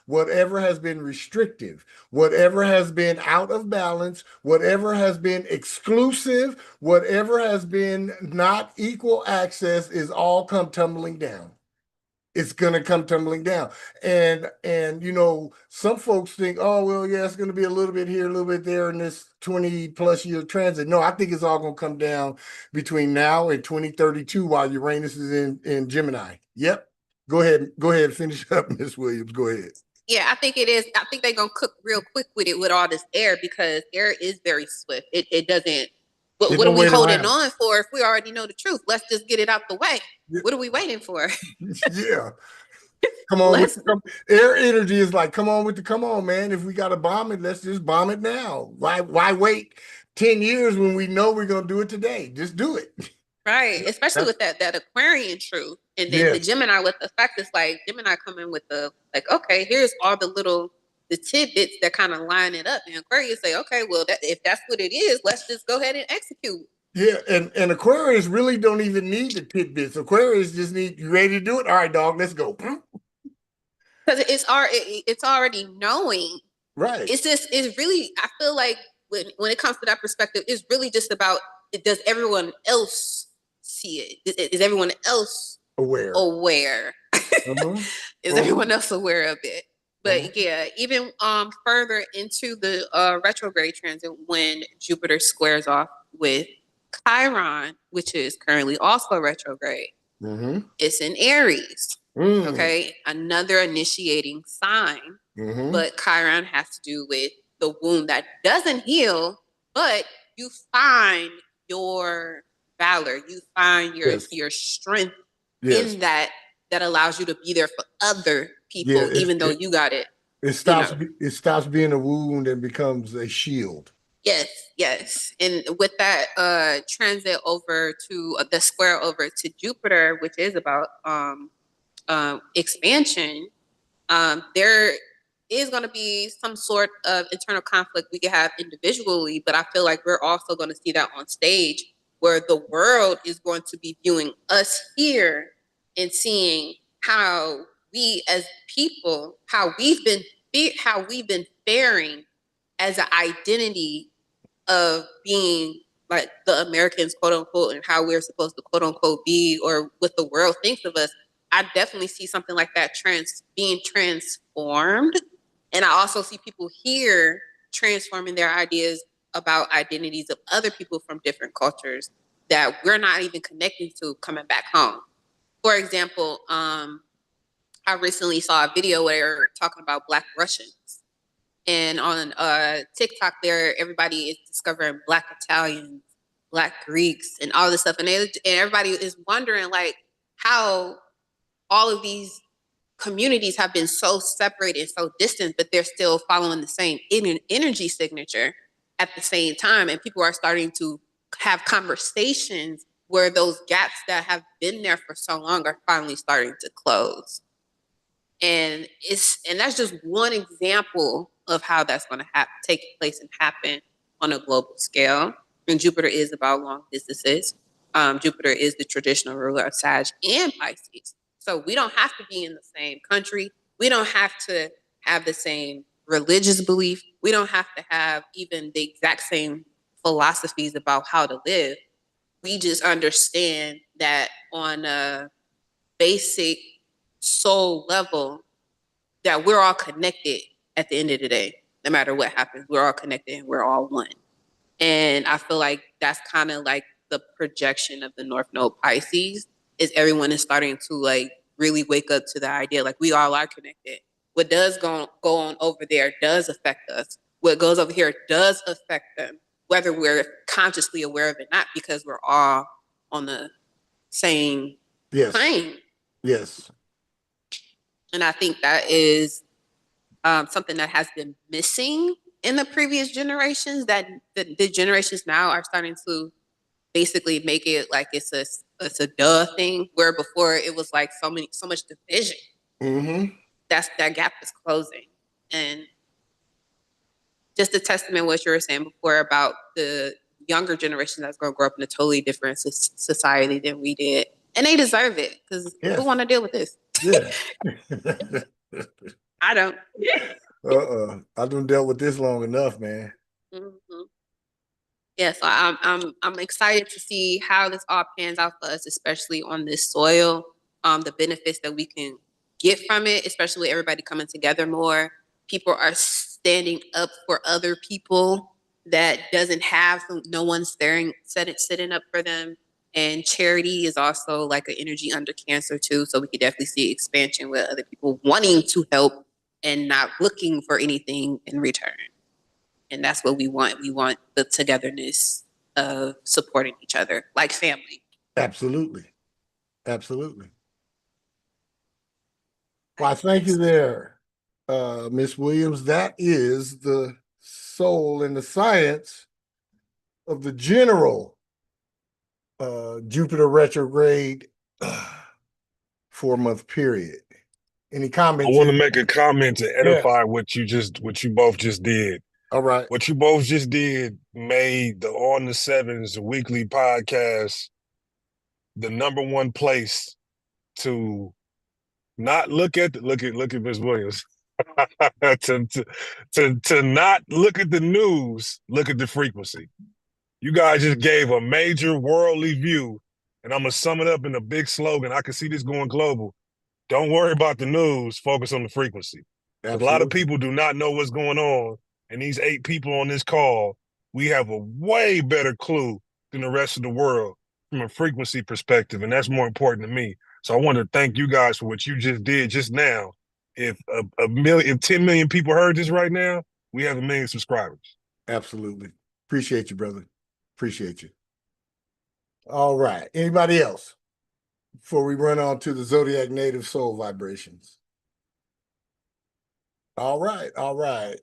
whatever has been restrictive, whatever has been out of balance, whatever has been exclusive, whatever has been not equal access, is all come tumbling down. It's gonna come tumbling down. And some folks think, oh well, yeah, it's gonna be a little bit here, a little bit there in this 20+ year transit. No, I think it's all gonna come down between now and 2032 while Uranus is in Gemini. Yep. Go ahead, finish up, Miss Williams. Go ahead. Yeah, I think it is. I think they're gonna cook real quick with it with all this air, because air is very swift. It doesn't. What are we holding on for if we already know the truth? Let's just get it out the way. Yeah. What are we waiting for? Yeah. Come on. Air energy is like, come on, man. If we got to bomb it, let's just bomb it now. Why wait 10 years when we know we're going to do it today? Just do it. Right. Especially with that Aquarian truth. And then the Gemini, with the fact it's like Gemini coming with the, like, okay, here's all the tidbits that kind of line it up. And Aquarius say, okay, well, if that's what it is, let's just go ahead and execute. Yeah, and Aquarius really don't even need the tidbits. Aquarius just need, you ready to do it? All right, dog, let's go. Because it's already knowing. Right. It's really, I feel like when it comes to that perspective, it's really just about, does everyone else see it? Is everyone else aware? Uh-huh. Is everyone else aware of it? But yeah, even further into the retrograde transit, when Jupiter squares off with Chiron, which is currently also retrograde, it's in Aries. Okay, another initiating sign. But Chiron has to do with the wound that doesn't heal, but you find your valor, you find your strength in that allows you to be there for other people, even though you got it. It stops being a wound and becomes a shield. Yes. And with that transit over to the square over to Jupiter, which is about expansion, there is going to be some sort of internal conflict we can have individually, but I feel like we're also going to see that on stage, where the world is going to be viewing us here and seeing how we as people, how we've been faring as an identity of being like the Americans, quote unquote, and how we're supposed to, quote unquote, be, or what the world thinks of us. I definitely see something like that being transformed. And I also see people here transforming their ideas about identities of other people from different cultures that we're not even connecting to coming back home. For example, I recently saw a video where they're talking about Black Russians. And on TikTok there, everybody is discovering Black Italians, Black Greeks, and all this stuff. And everybody is wondering, like, how all of these communities have been so separated, so distant, but they're still following the same energy signature at the same time. And people are starting to have conversations where those gaps that have been there for so long are finally starting to close. And that's just one example of how that's going to take place and happen on a global scale. And Jupiter is about long distances. Jupiter is the traditional ruler of Sag and Pisces. So we don't have to be in the same country. We don't have to have the same religious belief. We don't have to have even the exact same philosophies about how to live. We just understand that on a basic soul level, that we're all connected at the end of the day. No matter what happens, we're all connected and we're all one. And I feel like that's kind of like the projection of the North Node Pisces, is everyone is starting to like really wake up to the idea, like, we all are connected. What does go on over there does affect us. What goes over here does affect them, whether we're consciously aware of it or not, because we're all on the same plane. Yes. And I think that is something that has been missing in the previous generations, that the generations now are starting to basically make it like it's a duh thing, where before it was like so much division. That gap is closing. And just a testament what you were saying before about the younger generation that's going to grow up in a totally different society than we did. And they deserve it because who want to deal with this? Yeah. I don't. I done dealt with this long enough, man. Mm-hmm. Yeah, so I'm excited to see how this all pans out for us, especially on this soil. The benefits that we can get from it, especially with everybody coming together more. People are standing up for other people that doesn't have no one sitting up for them. And charity is also like an energy under Cancer too. So we could definitely see expansion with other people wanting to help and not looking for anything in return. And that's what we want. We want the togetherness of supporting each other like family. Absolutely. Absolutely. Well, thank you there, Miss Williams. That is the soul and the science of the general Jupiter retrograde 4-month period. Any comments? I want to make a comment to edify what you both just did. All right. What you both just did made the On the Sevens weekly podcast the #1 place to not look at Ms. Williams. to not look at the news, look at the frequency. You guys just gave a major worldly view, and I'm gonna sum it up in a big slogan. I can see this going global. Don't worry about the news, focus on the frequency. A lot of people do not know what's going on, and these 8 people on this call, we have a way better clue than the rest of the world from a frequency perspective, and that's more important to me. So I want to thank you guys for what you just did just now. If 10 million people heard this right now, we have 1 million subscribers. Absolutely. Appreciate you, brother. Appreciate you. All right. Anybody else before we run on to the Zodiac native soul vibrations? All right. All right.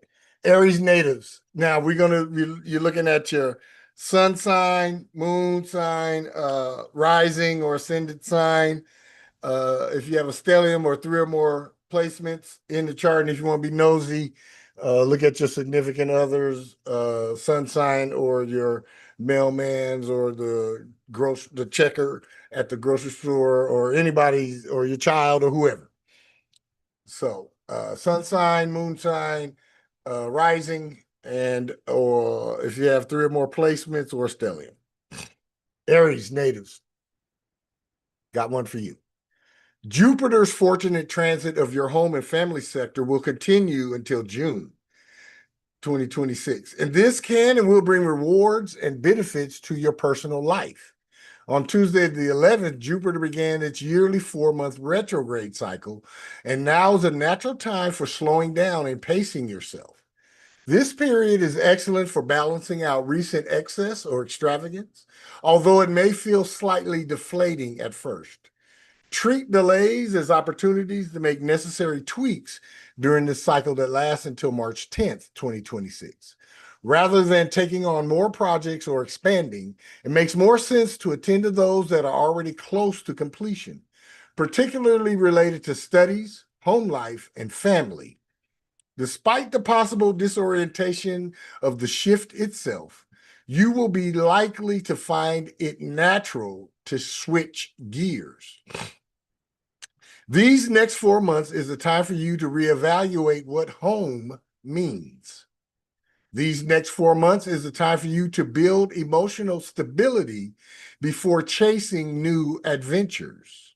Aries natives. Now you're looking at your sun sign, moon sign, rising or ascendant sign. If you have a stellium or 3 or more placements in the chart, and if you want to be nosy, look at your significant others, sun sign, or your mailman's, or the checker at the grocery store, or anybody's, or your child, or whoever. So sun sign, moon sign, rising, or if you have 3 or more placements, or stellium. Aries natives, got one for you. Jupiter's fortunate transit of your home and family sector will continue until June 2026. And this can and will bring rewards and benefits to your personal life. On Tuesday, the 11th, Jupiter began its yearly 4-month retrograde cycle, and now is a natural time for slowing down and pacing yourself. This period is excellent for balancing out recent excess or extravagance, although it may feel slightly deflating at first. Treat delays as opportunities to make necessary tweaks during this cycle that lasts until March 10th, 2026. Rather than taking on more projects or expanding, it makes more sense to attend to those that are already close to completion, particularly related to studies, home life, and family. Despite the possible disorientation of the shift itself, you will be likely to find it natural to switch gears. These next 4 months is the time for you to reevaluate what home means. These next 4 months is the time for you to build emotional stability before chasing new adventures.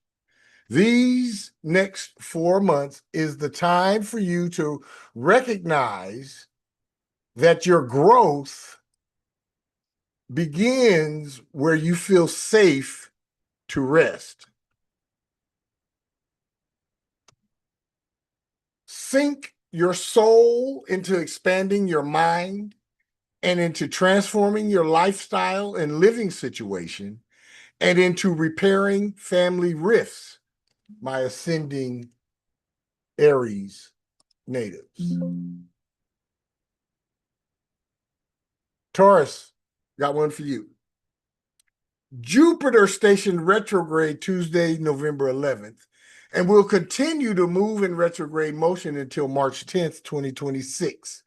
These next 4 months is the time for you to recognize that your growth begins where you feel safe to rest. Sink your soul into expanding your mind and into transforming your lifestyle and living situation and into repairing family rifts, my ascending Aries natives. Taurus, got one for you. Jupiter stationed retrograde Tuesday, November 11th, and will continue to move in retrograde motion until March 10th, 2026.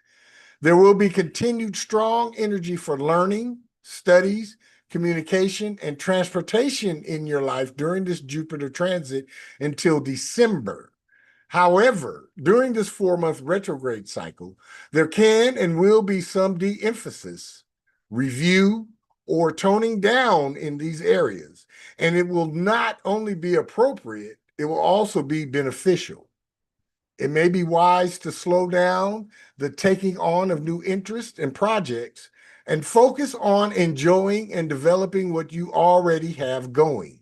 There will be continued strong energy for learning, studies, communication, and transportation in your life during this Jupiter transit until December. However, during this 4-month retrograde cycle, there can and will be some de-emphasis, review, or toning down in these areas. And it will not only be appropriate, it will also be beneficial. It may be wise to slow down the taking on of new interests and projects and focus on enjoying and developing what you already have going.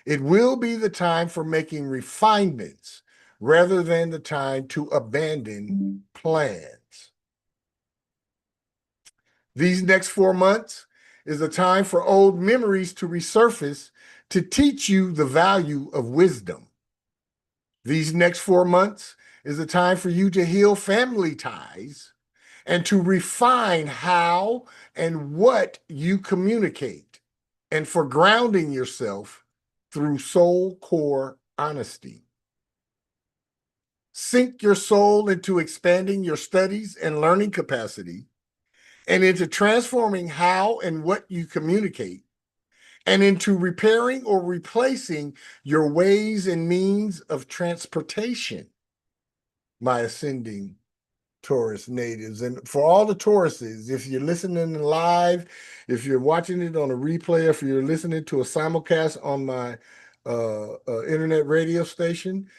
It will be the time for making refinements rather than the time to abandon plans. These next 4 months is a time for old memories to resurface to teach you the value of wisdom. These next 4 months is a time for you to heal family ties and to refine how and what you communicate, and for grounding yourself through soul core honesty. Sink your soul into expanding your studies and learning capacity, and into transforming how and what you communicate, and into repairing or replacing your ways and means of transportation, my ascending Taurus natives. And for all the Tauruses, if you're listening live, if you're watching it on a replay, if you're listening to a simulcast on my internet radio station,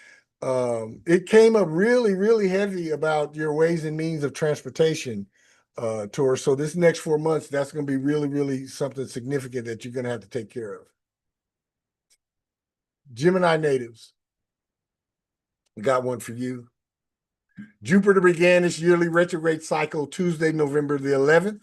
it came up really, really heavy about your ways and means of transportation, Taurus. So this next 4 months, that's going to be really, really something significant that you're going to have to take care of. Gemini natives, we got one for you. Jupiter began its yearly retrograde cycle Tuesday, November the 11th,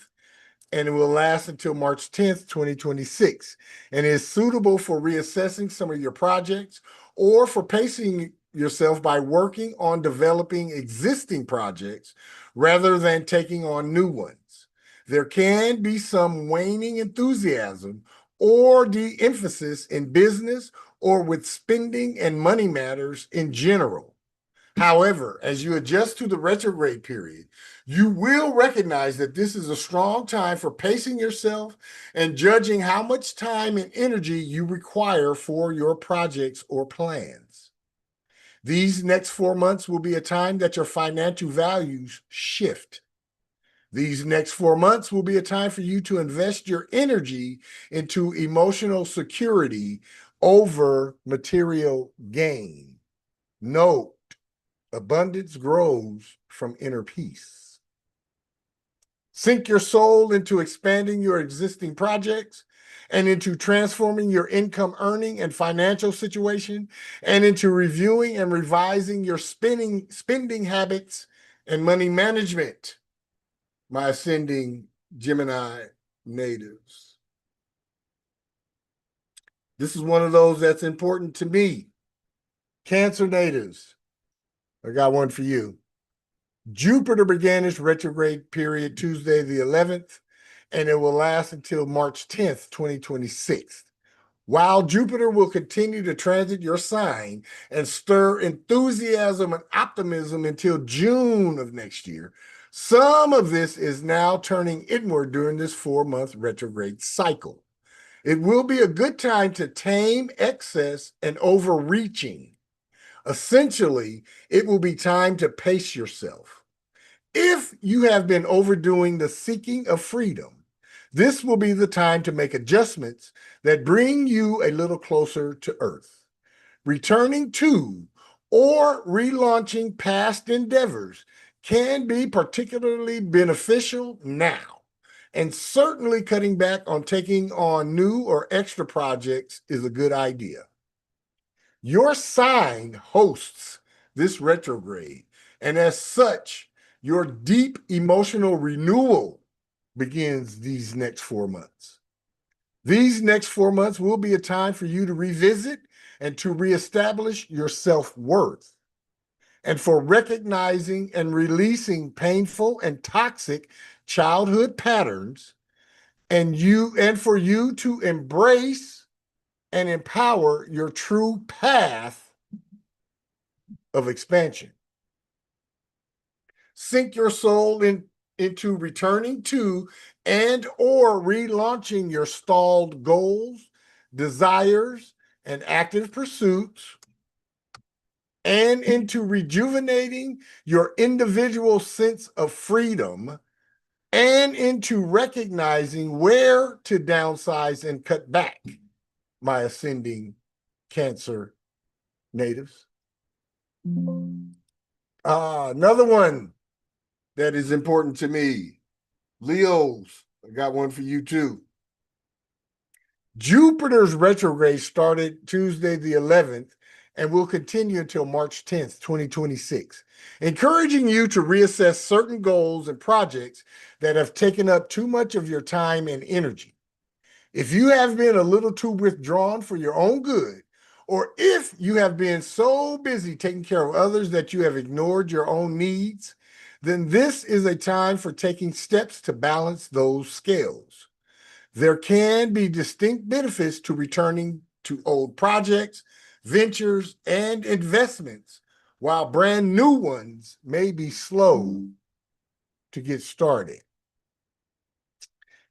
and it will last until March 10th, 2026, and is suitable for reassessing some of your projects or for pacing yourself by working on developing existing projects rather than taking on new ones. There can be some waning enthusiasm or de-emphasis in business or with spending and money matters in general. However, as you adjust to the retrograde period, you will recognize that this is a strong time for pacing yourself and judging how much time and energy you require for your projects or plans. These next 4 months will be a time that your financial values shift. These next 4 months will be a time for you to invest your energy into emotional security over material gain. Note, abundance grows from inner peace. Sink your soul into expanding your existing projects and into transforming your income earning and financial situation, and into reviewing and revising your spending habits and money management, my ascending Gemini natives. This is one of those that's important to me. Cancer natives, I got one for you. Jupiter began its retrograde period Tuesday the 11th, and it will last until March 10th, 2026. While Jupiter will continue to transit your sign and stir enthusiasm and optimism until June of next year, some of this is now turning inward during this 4-month retrograde cycle. It will be a good time to tame excess and overreaching. Essentially, it will be time to pace yourself. If you have been overdoing the seeking of freedom, this will be the time to make adjustments that bring you a little closer to Earth. Returning to or relaunching past endeavors can be particularly beneficial now, and certainly cutting back on taking on new or extra projects is a good idea. Your sign hosts this retrograde, and as such, your deep emotional renewal begins these next 4 months. These next 4 months will be a time for you to revisit and to reestablish your self-worth, and for recognizing and releasing painful and toxic childhood patterns, and for you to embrace and empower your true path of expansion. Sink your soul into returning to and or relaunching your stalled goals, desires, and active pursuits, and into rejuvenating your individual sense of freedom, and into recognizing where to downsize and cut back, my ascending Cancer natives. Another one that is important to me, Leos. I got one for you too. Jupiter's retrograde started Tuesday the 11th and will continue until March 10th, 2026, encouraging you to reassess certain goals and projects that have taken up too much of your time and energy. If you have been a little too withdrawn for your own good, or if you have been so busy taking care of others that you have ignored your own needs, then this is a time for taking steps to balance those scales. There can be distinct benefits to returning to old projects, ventures, and investments, while brand new ones may be slow to get started.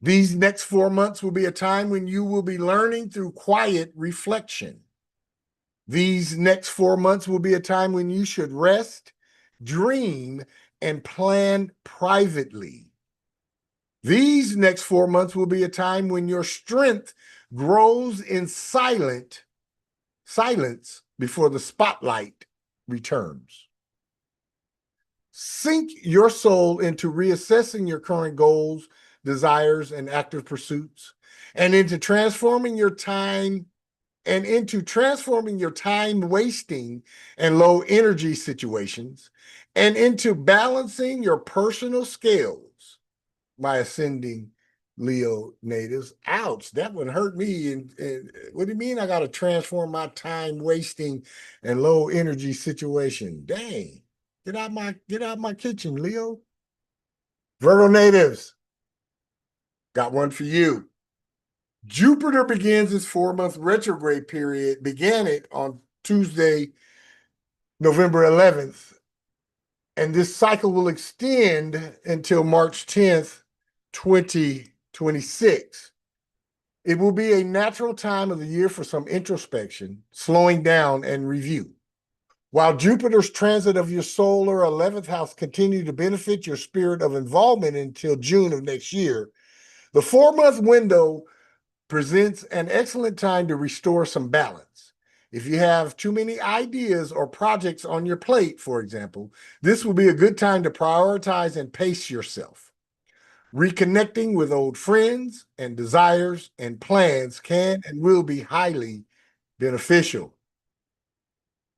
These next 4 months will be a time when you will be learning through quiet reflection. These next 4 months will be a time when you should rest, dream, and plan privately. These next 4 months will be a time when your strength grows in silence before the spotlight returns. Sink your soul into reassessing your current goals, desires, and active pursuits, and into transforming your time wasting and low energy situations, and into balancing your personal scales, my ascending Leo natives. Ouch, that one hurt me. And what do you mean I got to transform my time wasting and low energy situation? Dang, get out my kitchen, Leo. Virgo natives, got one for you. Jupiter begins its 4-month retrograde period, began it on Tuesday, November 11th, and this cycle will extend until March 10th, 2026. It will be a natural time of the year for some introspection, slowing down, and review. While Jupiter's transit of your solar 11th house continue to benefit your spirit of involvement until June of next year, the 4-month window presents an excellent time to restore some balance. If you have too many ideas or projects on your plate, for example, this will be a good time to prioritize and pace yourself. Reconnecting with old friends and desires and plans can and will be highly beneficial.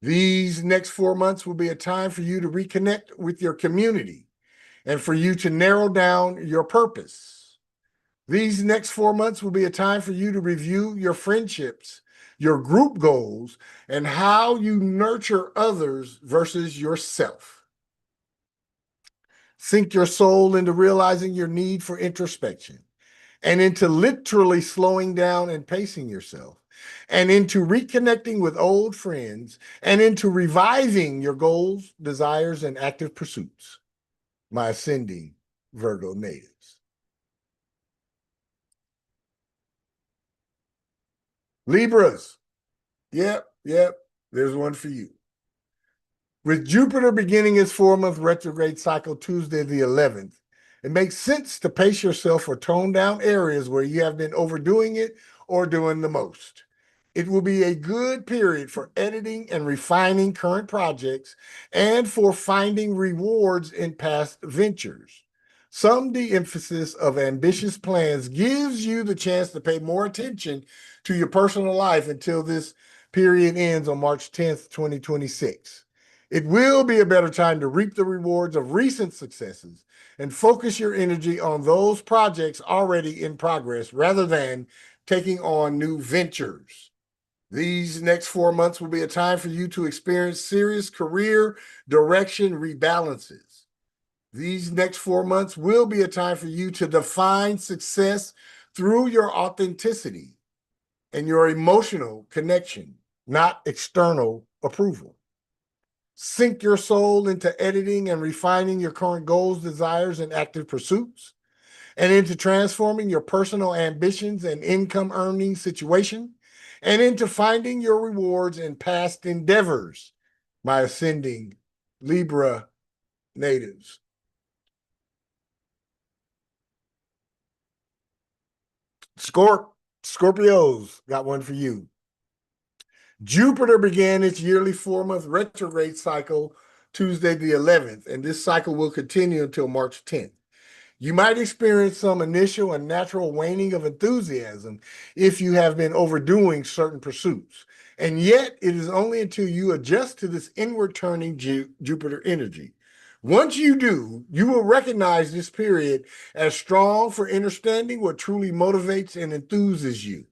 These next 4 months will be a time for you to reconnect with your community and for you to narrow down your purpose. These next 4 months will be a time for you to review your friendships, your group goals, and how you nurture others versus yourself. Sink your soul into realizing your need for introspection, and into literally slowing down and pacing yourself, and into reconnecting with old friends, and into reviving your goals, desires, and active pursuits. My ascending Virgo natives. Libras, yep, there's one for you. With Jupiter beginning its 4-month retrograde cycle Tuesday the 11th, it makes sense to pace yourself or tone down areas where you have been overdoing it or doing the most. It will be a good period for editing and refining current projects and for finding rewards in past ventures. Some de-emphasis of ambitious plans gives you the chance to pay more attention to your personal life until this period ends on March 10th, 2026. It will be a better time to reap the rewards of recent successes and focus your energy on those projects already in progress rather than taking on new ventures. These next 4 months will be a time for you to experience serious career direction rebalances. These next 4 months will be a time for you to define success through your authenticity and your emotional connection, not external approval. Sink your soul into editing and refining your current goals, desires, and active pursuits, and into transforming your personal ambitions and income earning situation, and into finding your rewards in past endeavors, my ascending Libra natives. Scorpios, got one for you. Jupiter began its yearly 4-month retrograde cycle Tuesday the 11th, and this cycle will continue until March 10th. You might experience some initial and natural waning of enthusiasm if you have been overdoing certain pursuits. And yet, it is only until you adjust to this inward turning Jupiter energy. Once you do, you will recognize this period as strong for understanding what truly motivates and enthuses you.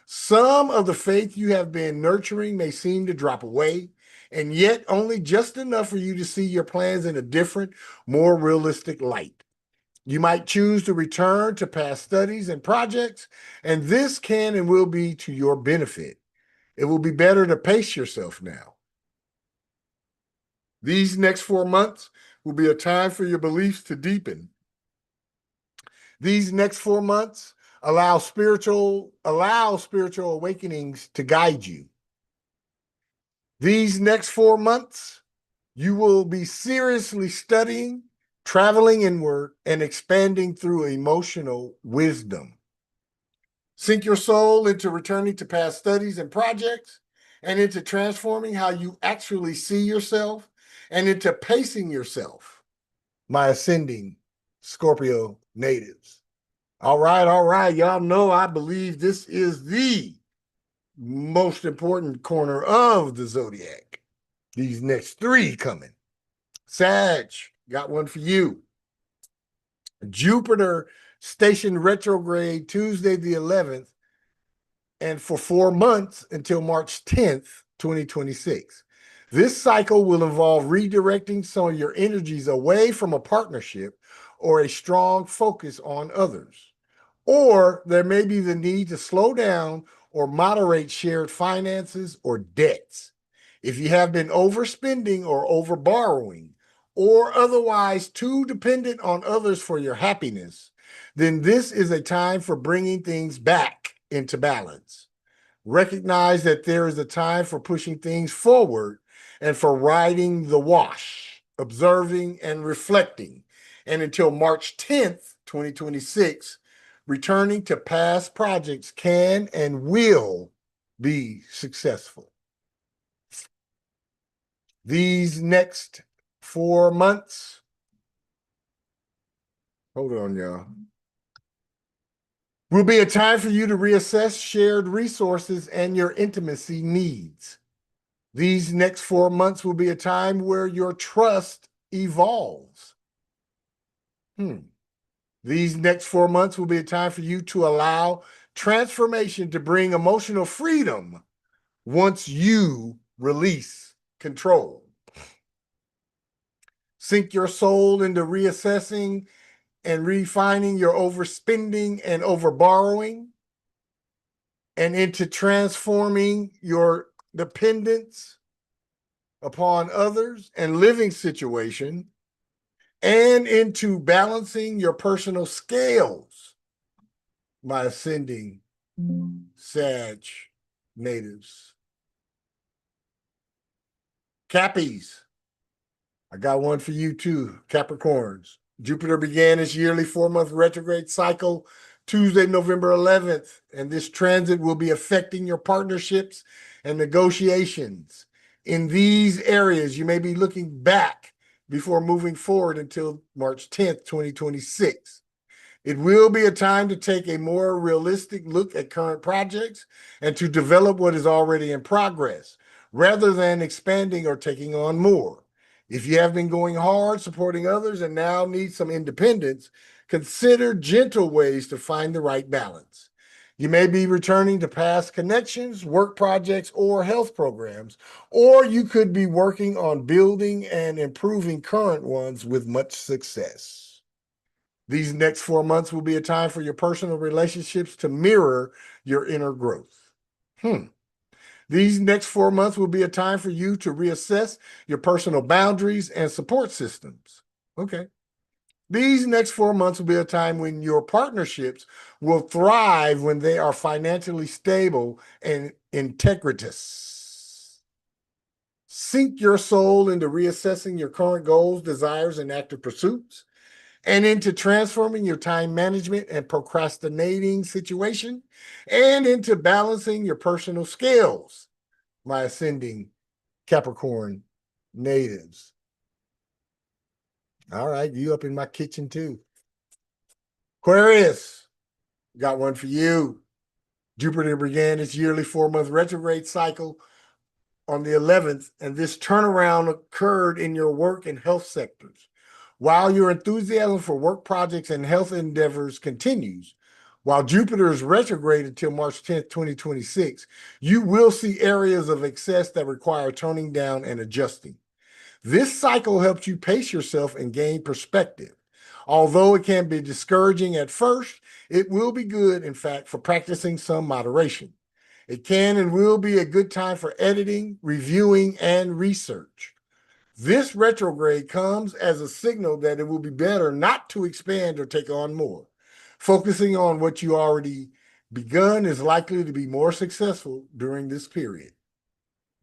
Some of the faith you have been nurturing may seem to drop away, and yet only just enough for you to see your plans in a different, more realistic light. You might choose to return to past studies and projects, and this can and will be to your benefit. It will be better to pace yourself now. These next 4 months will be a time for your beliefs to deepen. These next 4 months allow spiritual awakenings to guide you. These next 4 months, you will be seriously studying, traveling inward, and expanding through emotional wisdom. Sink your soul into returning to past studies and projects, and into transforming how you actually see yourself, and into pacing yourself, my ascending Scorpio natives. All right. Y'all know I believe this is the most important corner of the Zodiac. These next 3 coming. Sag, got one for you. Jupiter stationed retrograde Tuesday the 11th, and for 4 months until March 10th, 2026. This cycle will involve redirecting some of your energies away from a partnership or a strong focus on others. Or there may be the need to slow down or moderate shared finances or debts. If you have been overspending or overborrowing, or otherwise too dependent on others for your happiness, then this is a time for bringing things back into balance. Recognize that there is a time for pushing things forward and for riding the wash, observing and reflecting. And until March 10th, 2026, returning to past projects can and will be successful. These next 4 months, hold on, y'all, will be a time for you to reassess shared resources and your intimacy needs. These next 4 months will be a time where your trust evolves. These next 4 months will be a time for you to allow transformation to bring emotional freedom once you release control. Sink your soul into reassessing and refining your overspending and overborrowing, and into transforming your dependence upon others and living situation, and into balancing your personal scales, my ascending Sag natives. Cappies, I got one for you too, Capricorns. Jupiter began its yearly 4-month retrograde cycle Tuesday, November 11th, and this transit will be affecting your partnerships and negotiations. In these areas, you may be looking back before moving forward until March 10th, 2026. It will be a time to take a more realistic look at current projects and to develop what is already in progress, rather than expanding or taking on more. If you have been going hard supporting others and now need some independence, consider gentle ways to find the right balance. You may be returning to past connections, work projects, or health programs, or you could be working on building and improving current ones with much success. These next 4 months will be a time for your personal relationships to mirror your inner growth. These next 4 months will be a time for you to reassess your personal boundaries and support systems. Okay. These next 4 months will be a time when your partnerships will thrive when they are financially stable and integritous. Sink your soul into reassessing your current goals, desires, and active pursuits, and into transforming your time management and procrastinating situation, and into balancing your personal skills, my ascending Capricorn natives. All right, you up in my kitchen too. Aquarius, got one for you. Jupiter began its yearly 4-month retrograde cycle on the 11th, and this turnaround occurred in your work and health sectors. While your enthusiasm for work projects and health endeavors continues, while Jupiter is retrograde until March 10th, 2026, you will see areas of excess that require toning down and adjusting. This cycle helps you pace yourself and gain perspective. Although it can be discouraging at first, it will be good, in fact, for practicing some moderation. It can and will be a good time for editing, reviewing, and research. This retrograde comes as a signal that it will be better not to expand or take on more. Focusing on what you already begun is likely to be more successful during this period.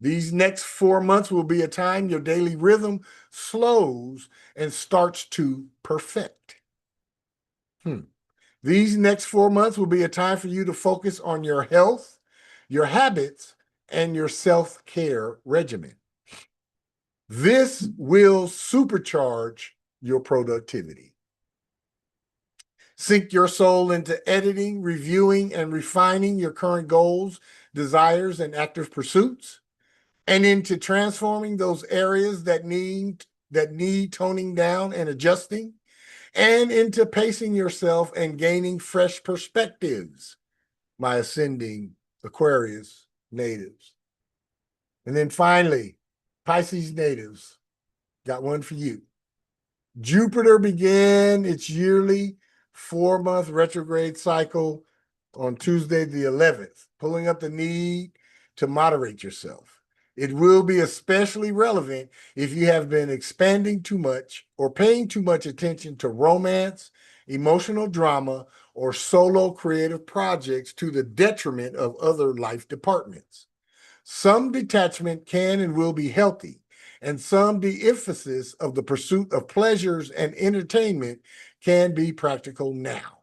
These next 4 months will be a time your daily rhythm slows and starts to perfect. These next 4 months will be a time for you to focus on your health, your habits, and your self-care regimen. This will supercharge your productivity. Sink your soul into editing, reviewing, and refining your current goals, desires, and active pursuits, and into transforming those areas that need toning down and adjusting, and into pacing yourself and gaining fresh perspectives, my ascending Aquarius natives. And then finally, Pisces natives, got one for you. Jupiter began its yearly 4-month retrograde cycle on Tuesday the 11th, pulling up the need to moderate yourself. It will be especially relevant if you have been expanding too much or paying too much attention to romance, emotional drama, or solo creative projects to the detriment of other life departments. Some detachment can and will be healthy, and some de-emphasis of the pursuit of pleasures and entertainment can be practical now.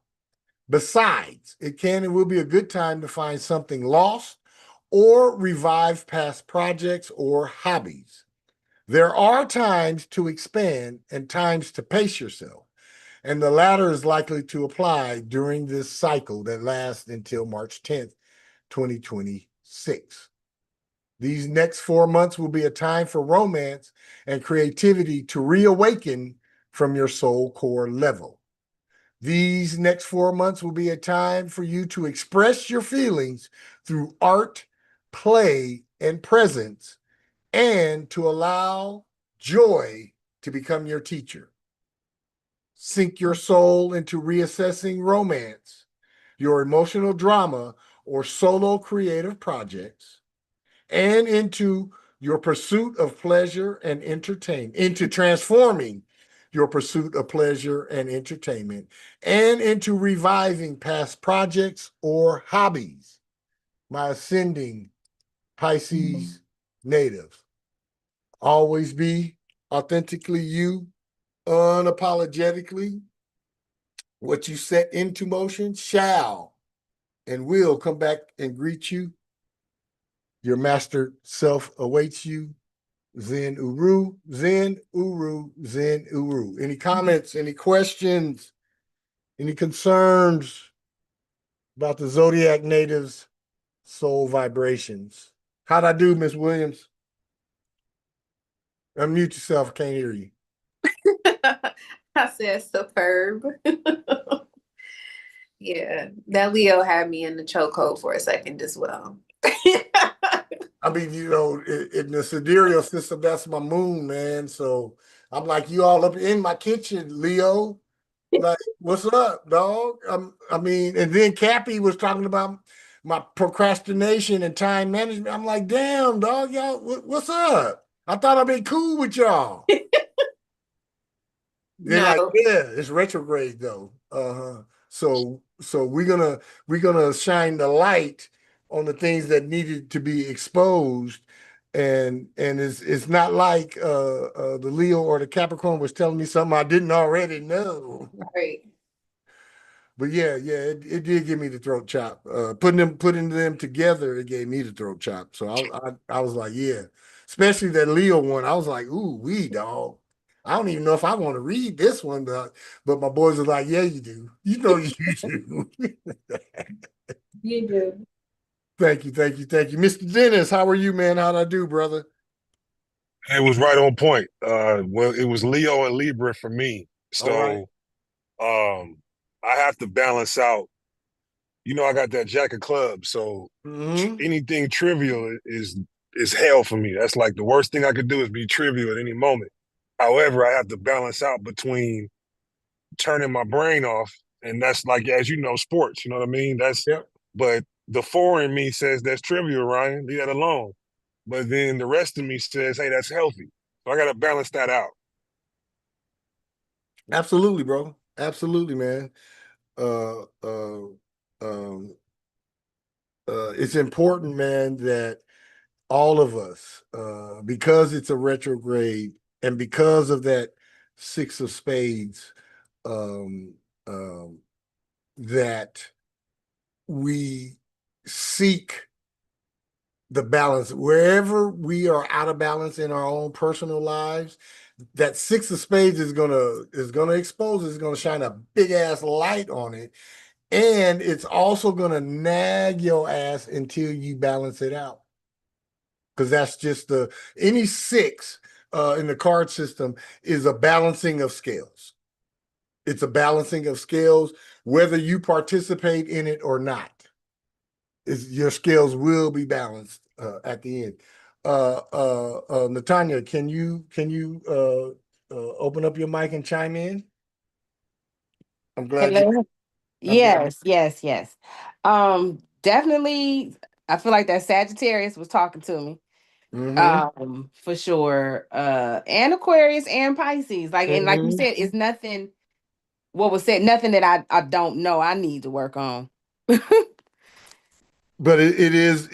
Besides, it can and will be a good time to find something lost or revive past projects or hobbies. There are times to expand and times to pace yourself, and the latter is likely to apply during this cycle that lasts until March 10th, 2026. These next 4 months will be a time for romance and creativity to reawaken from your soul core level. These next 4 months will be a time for you to express your feelings through art, play, and presence, and to allow joy to become your teacher. Sink your soul into reassessing romance, your emotional drama, or solo creative projects, and into your pursuit of pleasure and entertainment, into transforming your pursuit of pleasure and entertainment, and into reviving past projects or hobbies. My ascending Pisces native. Always be authentically you, unapologetically. What you set into motion shall and will come back and greet you. Your master self awaits you. Zen Uru, Zen Uru, Zen Uru. Any comments, any questions, any concerns about the Zodiac natives' soul vibrations? How'd I do, Miss Williams? Unmute yourself. I can't hear you. I said superb. Yeah, that Leo had me in the chokehold for a second as well. I mean, you know, in the sidereal system, that's my moon, man. So I'm like, you all up in my kitchen, Leo. Like, what's up, dog? I mean, and then Cappy was talking about my procrastination and time management. I'm like, damn, dog, y'all, what's up? I thought I'd been cool with y'all. They're like, No. yeah, it's retrograde though. So we're gonna shine the light on the things that needed to be exposed, and it's not like the Leo or the Capricorn was telling me something I didn't already know. Right. But yeah, it did give me the throat chop. Putting them together, it gave me the throat chop. So I was like, yeah, especially that Leo one. I was like, ooh, dog. I don't even know if I want to read this one, but my boys are like, yeah, you do. You know you do. You do. Thank you. Mr. Dennis, how are you, man? How'd I do, brother? It was right on point. Well, it was Leo and Libra for me. All right. So I have to balance out. You know, I got that Jack of Clubs, so Mm-hmm. anything trivial is hell for me. That's like the worst thing I could do is be trivial at any moment. However, I have to balance out between turning my brain off, and that's like, as you know, sports. You know what I mean? Yep. But the 4 in me says that's trivial, Ryan. Leave that alone. But then the rest of me says, hey, that's healthy. So I got to balance that out. Absolutely, bro. Absolutely, man. Uh, uh, um, it's important, man, that all of us, because it's a retrograde and because of that 6 of spades, um, um, that we seek the balance wherever we are out of balance in our own personal lives. That 6 of spades is gonna expose, is gonna shine a big ass light on it, and it's also gonna nag your ass until you balance it out. Because that's just any 6 in the card system is a balancing of scales. It's a balancing of scales, whether you participate in it or not. Your scales will be balanced at the end. Natanya, can you open up your mic and chime in? I'm glad you. Hello. I'm glad. Yes. Definitely. I feel like that Sagittarius was talking to me. For sure. And Aquarius and Pisces. And like you said, it's nothing. What was said? Nothing that I don't know. I need to work on. But it is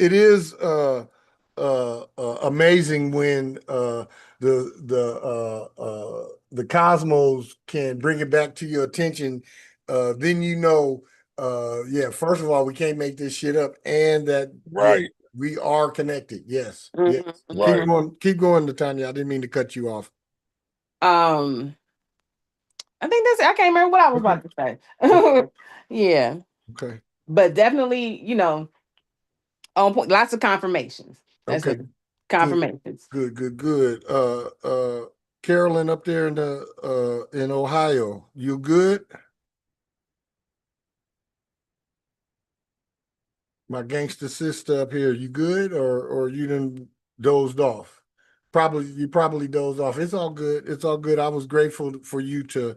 amazing when the cosmos can bring it back to your attention. Then yeah. First of all, we can't make this shit up, and that Right. we are connected. Yes, Mhm, yes. Right. Keep going, Natanya. I didn't mean to cut you off. I think I can't remember what I was about to say. Yeah. Okay. But definitely, on point. Lots of confirmations. That's Okay. what confirmations. Good. Carolyn up there in Ohio, you good? My gangster sister up here, you good, or you done dozed off? You probably dozed off. It's all good. It's all good. I was grateful for you to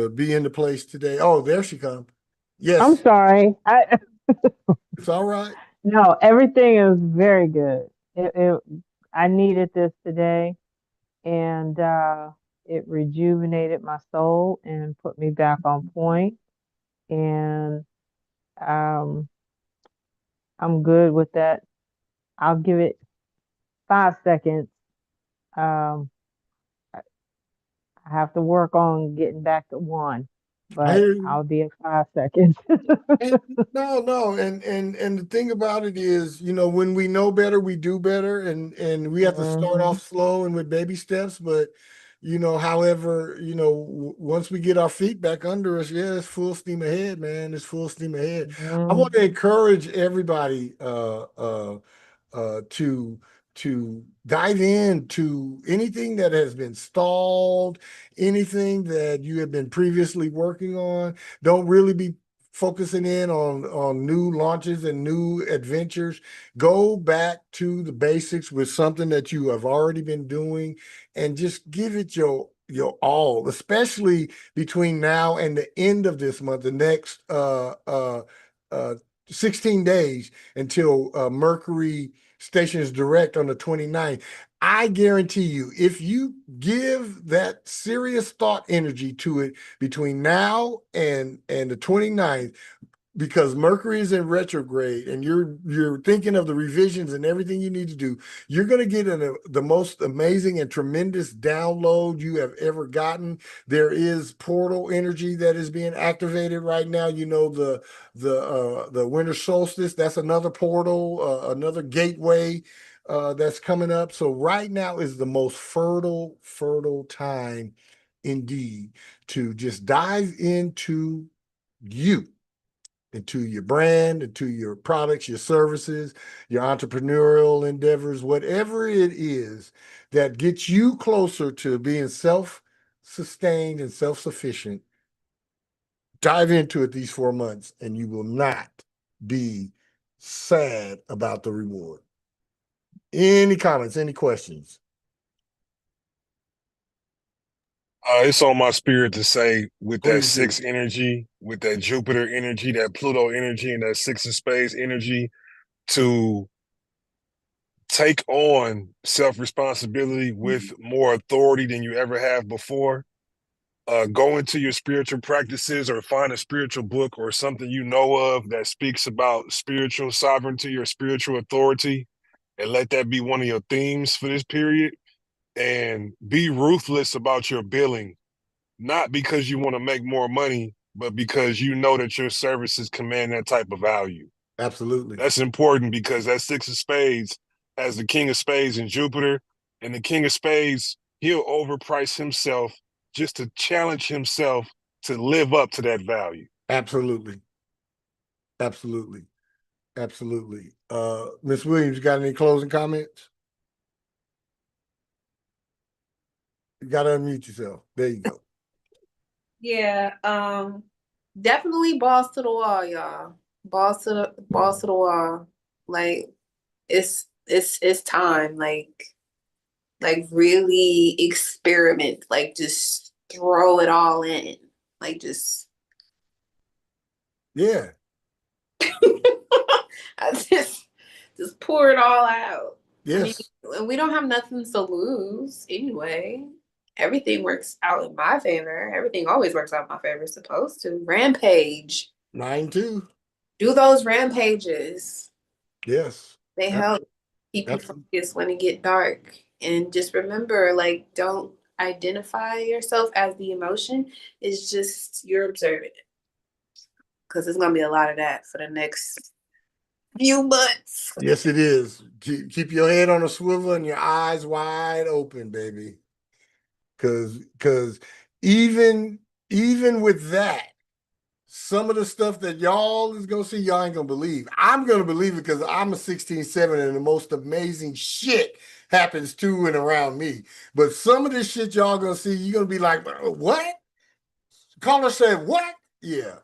be in the place today. Oh, there she comes. I'm Yes, sorry. it's all right. No, everything is very good. I needed this today, and it rejuvenated my soul and put me back on point. And um, I'm good with that. I'll give it 5 seconds. Um, I have to work on getting back to 1, I but hear you. I'll be at 5 seconds. No, and the thing about it is, when we know better, we do better, and we have to start off slow and with baby steps. But however, once we get our feet back under us, yeah, it's full steam ahead, man. It's full steam ahead. I want to encourage everybody to dive into anything that has been stalled, anything that you have been previously working on. Don't really be focusing in on new launches and new adventures. Go back to the basics with something that you have already been doing, and just give it your all, especially between now and the end of this month, the next 16 days until Mercury stations direct on the 29th. I guarantee you, if you give that serious thought energy to it between now and the 29th, because Mercury is in retrograde and you're thinking of the revisions and everything you need to do, you're going to get the most amazing and tremendous download you have ever gotten. There is portal energy that is being activated right now. You know, the winter solstice, that's another portal, another gateway that's coming up. So right now is the most fertile time indeed to just dive into you, into your brand, into your products, your services, your entrepreneurial endeavors, whatever it is that gets you closer to being self-sustained and self-sufficient. Dive into it these 4 months and you will not be sad about the reward. Any comments, any questions? It's on my spirit to say, with that Please do. 6 energy, with that Jupiter energy, that Pluto energy, and that 6 of spades energy, to take on self-responsibility with more authority than you ever have before. Go into your spiritual practices or find a spiritual book or something you know of that speaks about spiritual sovereignty or spiritual authority, and let that be one of your themes for this period. And be ruthless about your billing, not because you want to make more money, but because you know that your services command that type of value. Absolutely. That's important, because that 6 of spades has the King of Spades in Jupiter, and the King of Spades, he'll overprice himself just to challenge himself to live up to that value. Absolutely. Absolutely. Absolutely. Ms. Williams, you got any closing comments? You got to unmute yourself. There you go. Yeah, definitely balls to the wall, y'all. Balls to the wall. Like it's time. Like really experiment. Like just throw it all in. Like just Yeah. I just pour it all out. I mean, Yes. we don't have nothing to lose anyway. Everything works out in my favor. Everything always works out in my favor. It's supposed to. Rampage. 9-2. Do those rampages. Yes. They help keep you Absolutely. focused when it get dark. And just remember, like, don't identify yourself as the emotion. It's just you're observing it. Because there's gonna be a lot of that for the next few months. Yes, it is. Keep your head on a swivel and your eyes wide open, baby. Because even with that, some of the stuff that y'all is gonna see, y'all ain't gonna believe. I'm gonna believe it because I'm a 16-7 and the most amazing shit happens to and around me. But some of this shit y'all gonna see, you're gonna be like, what? Caller said, what? Yeah.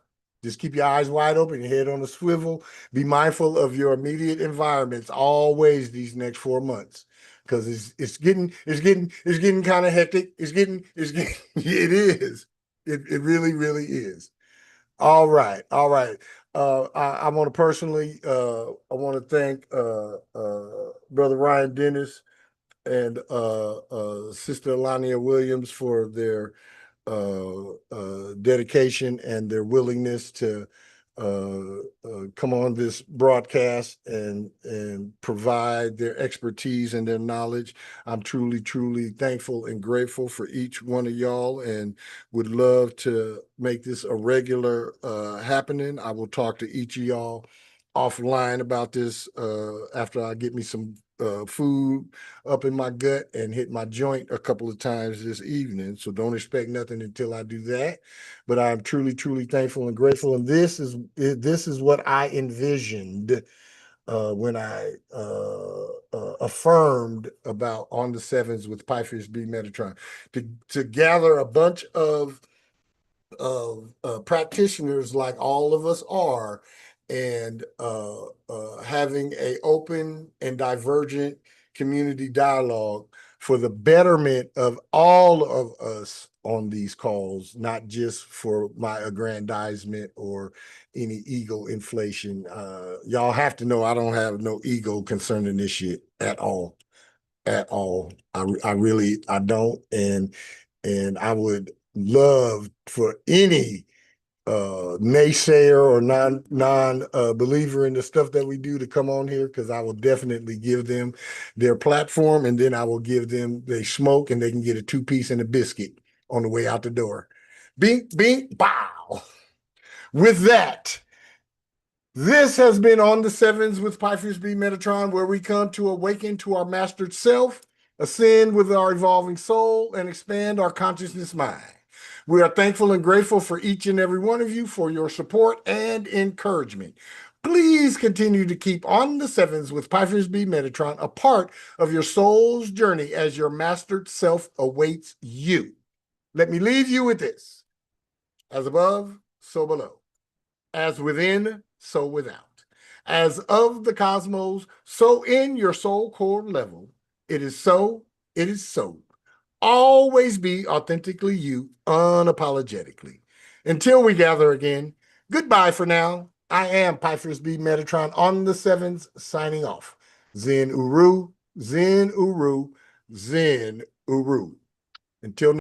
Just keep your eyes wide open, your head on a swivel. Be mindful of your immediate environments always these next 4 months. Because it's getting kind of hectic. It is. It really, really is. All right. I want to personally I want to thank Brother Ryan Dennis and Sister Alania Williams for their dedication and their willingness to come on this broadcast and provide their expertise and their knowledge. I'm truly thankful and grateful for each one of y'all, and would love to make this a regular happening. I will talk to each of y'all offline about this after I get me some food up in my gut and hit my joint a couple of times this evening. So don't expect nothing until I do that. But I'm truly thankful and grateful. And this is what I envisioned when I affirmed about on the sevens with Piefish B Metatron, to gather a bunch of practitioners like all of us are, and having a open and divergent community dialogue for the betterment of all of us on these calls, not just for my aggrandizement or any ego inflation. Y'all have to know I don't have no ego concerning this shit at all. At all. I really don't. And I would love for any naysayer or non believer in the stuff that we do to come on here, because I will definitely give them their platform, and then I will give them they smoke and they can get a 2-piece and a biscuit on the way out the door. Bink, bink, bow. With that, this has been On the Sevens with Pythons B Metatron, where we come to awaken to our mastered self, ascend with our evolving soul, and expand our consciousness mind. We are thankful and grateful for each and every one of you for your support and encouragement. Please continue to keep On the Sevens with Pythons B Metatron a part of your soul's journey as your mastered self awaits you. Let me leave you with this. As above, so below. As within, so without. As of the cosmos, so in your soul core level. It is so, it is so. Always be authentically you, unapologetically. Until we gather again, goodbye for now. I am Pythons B Metatron on the Sevens, signing off. Zen Uru, Zen Uru, Zen Uru. Until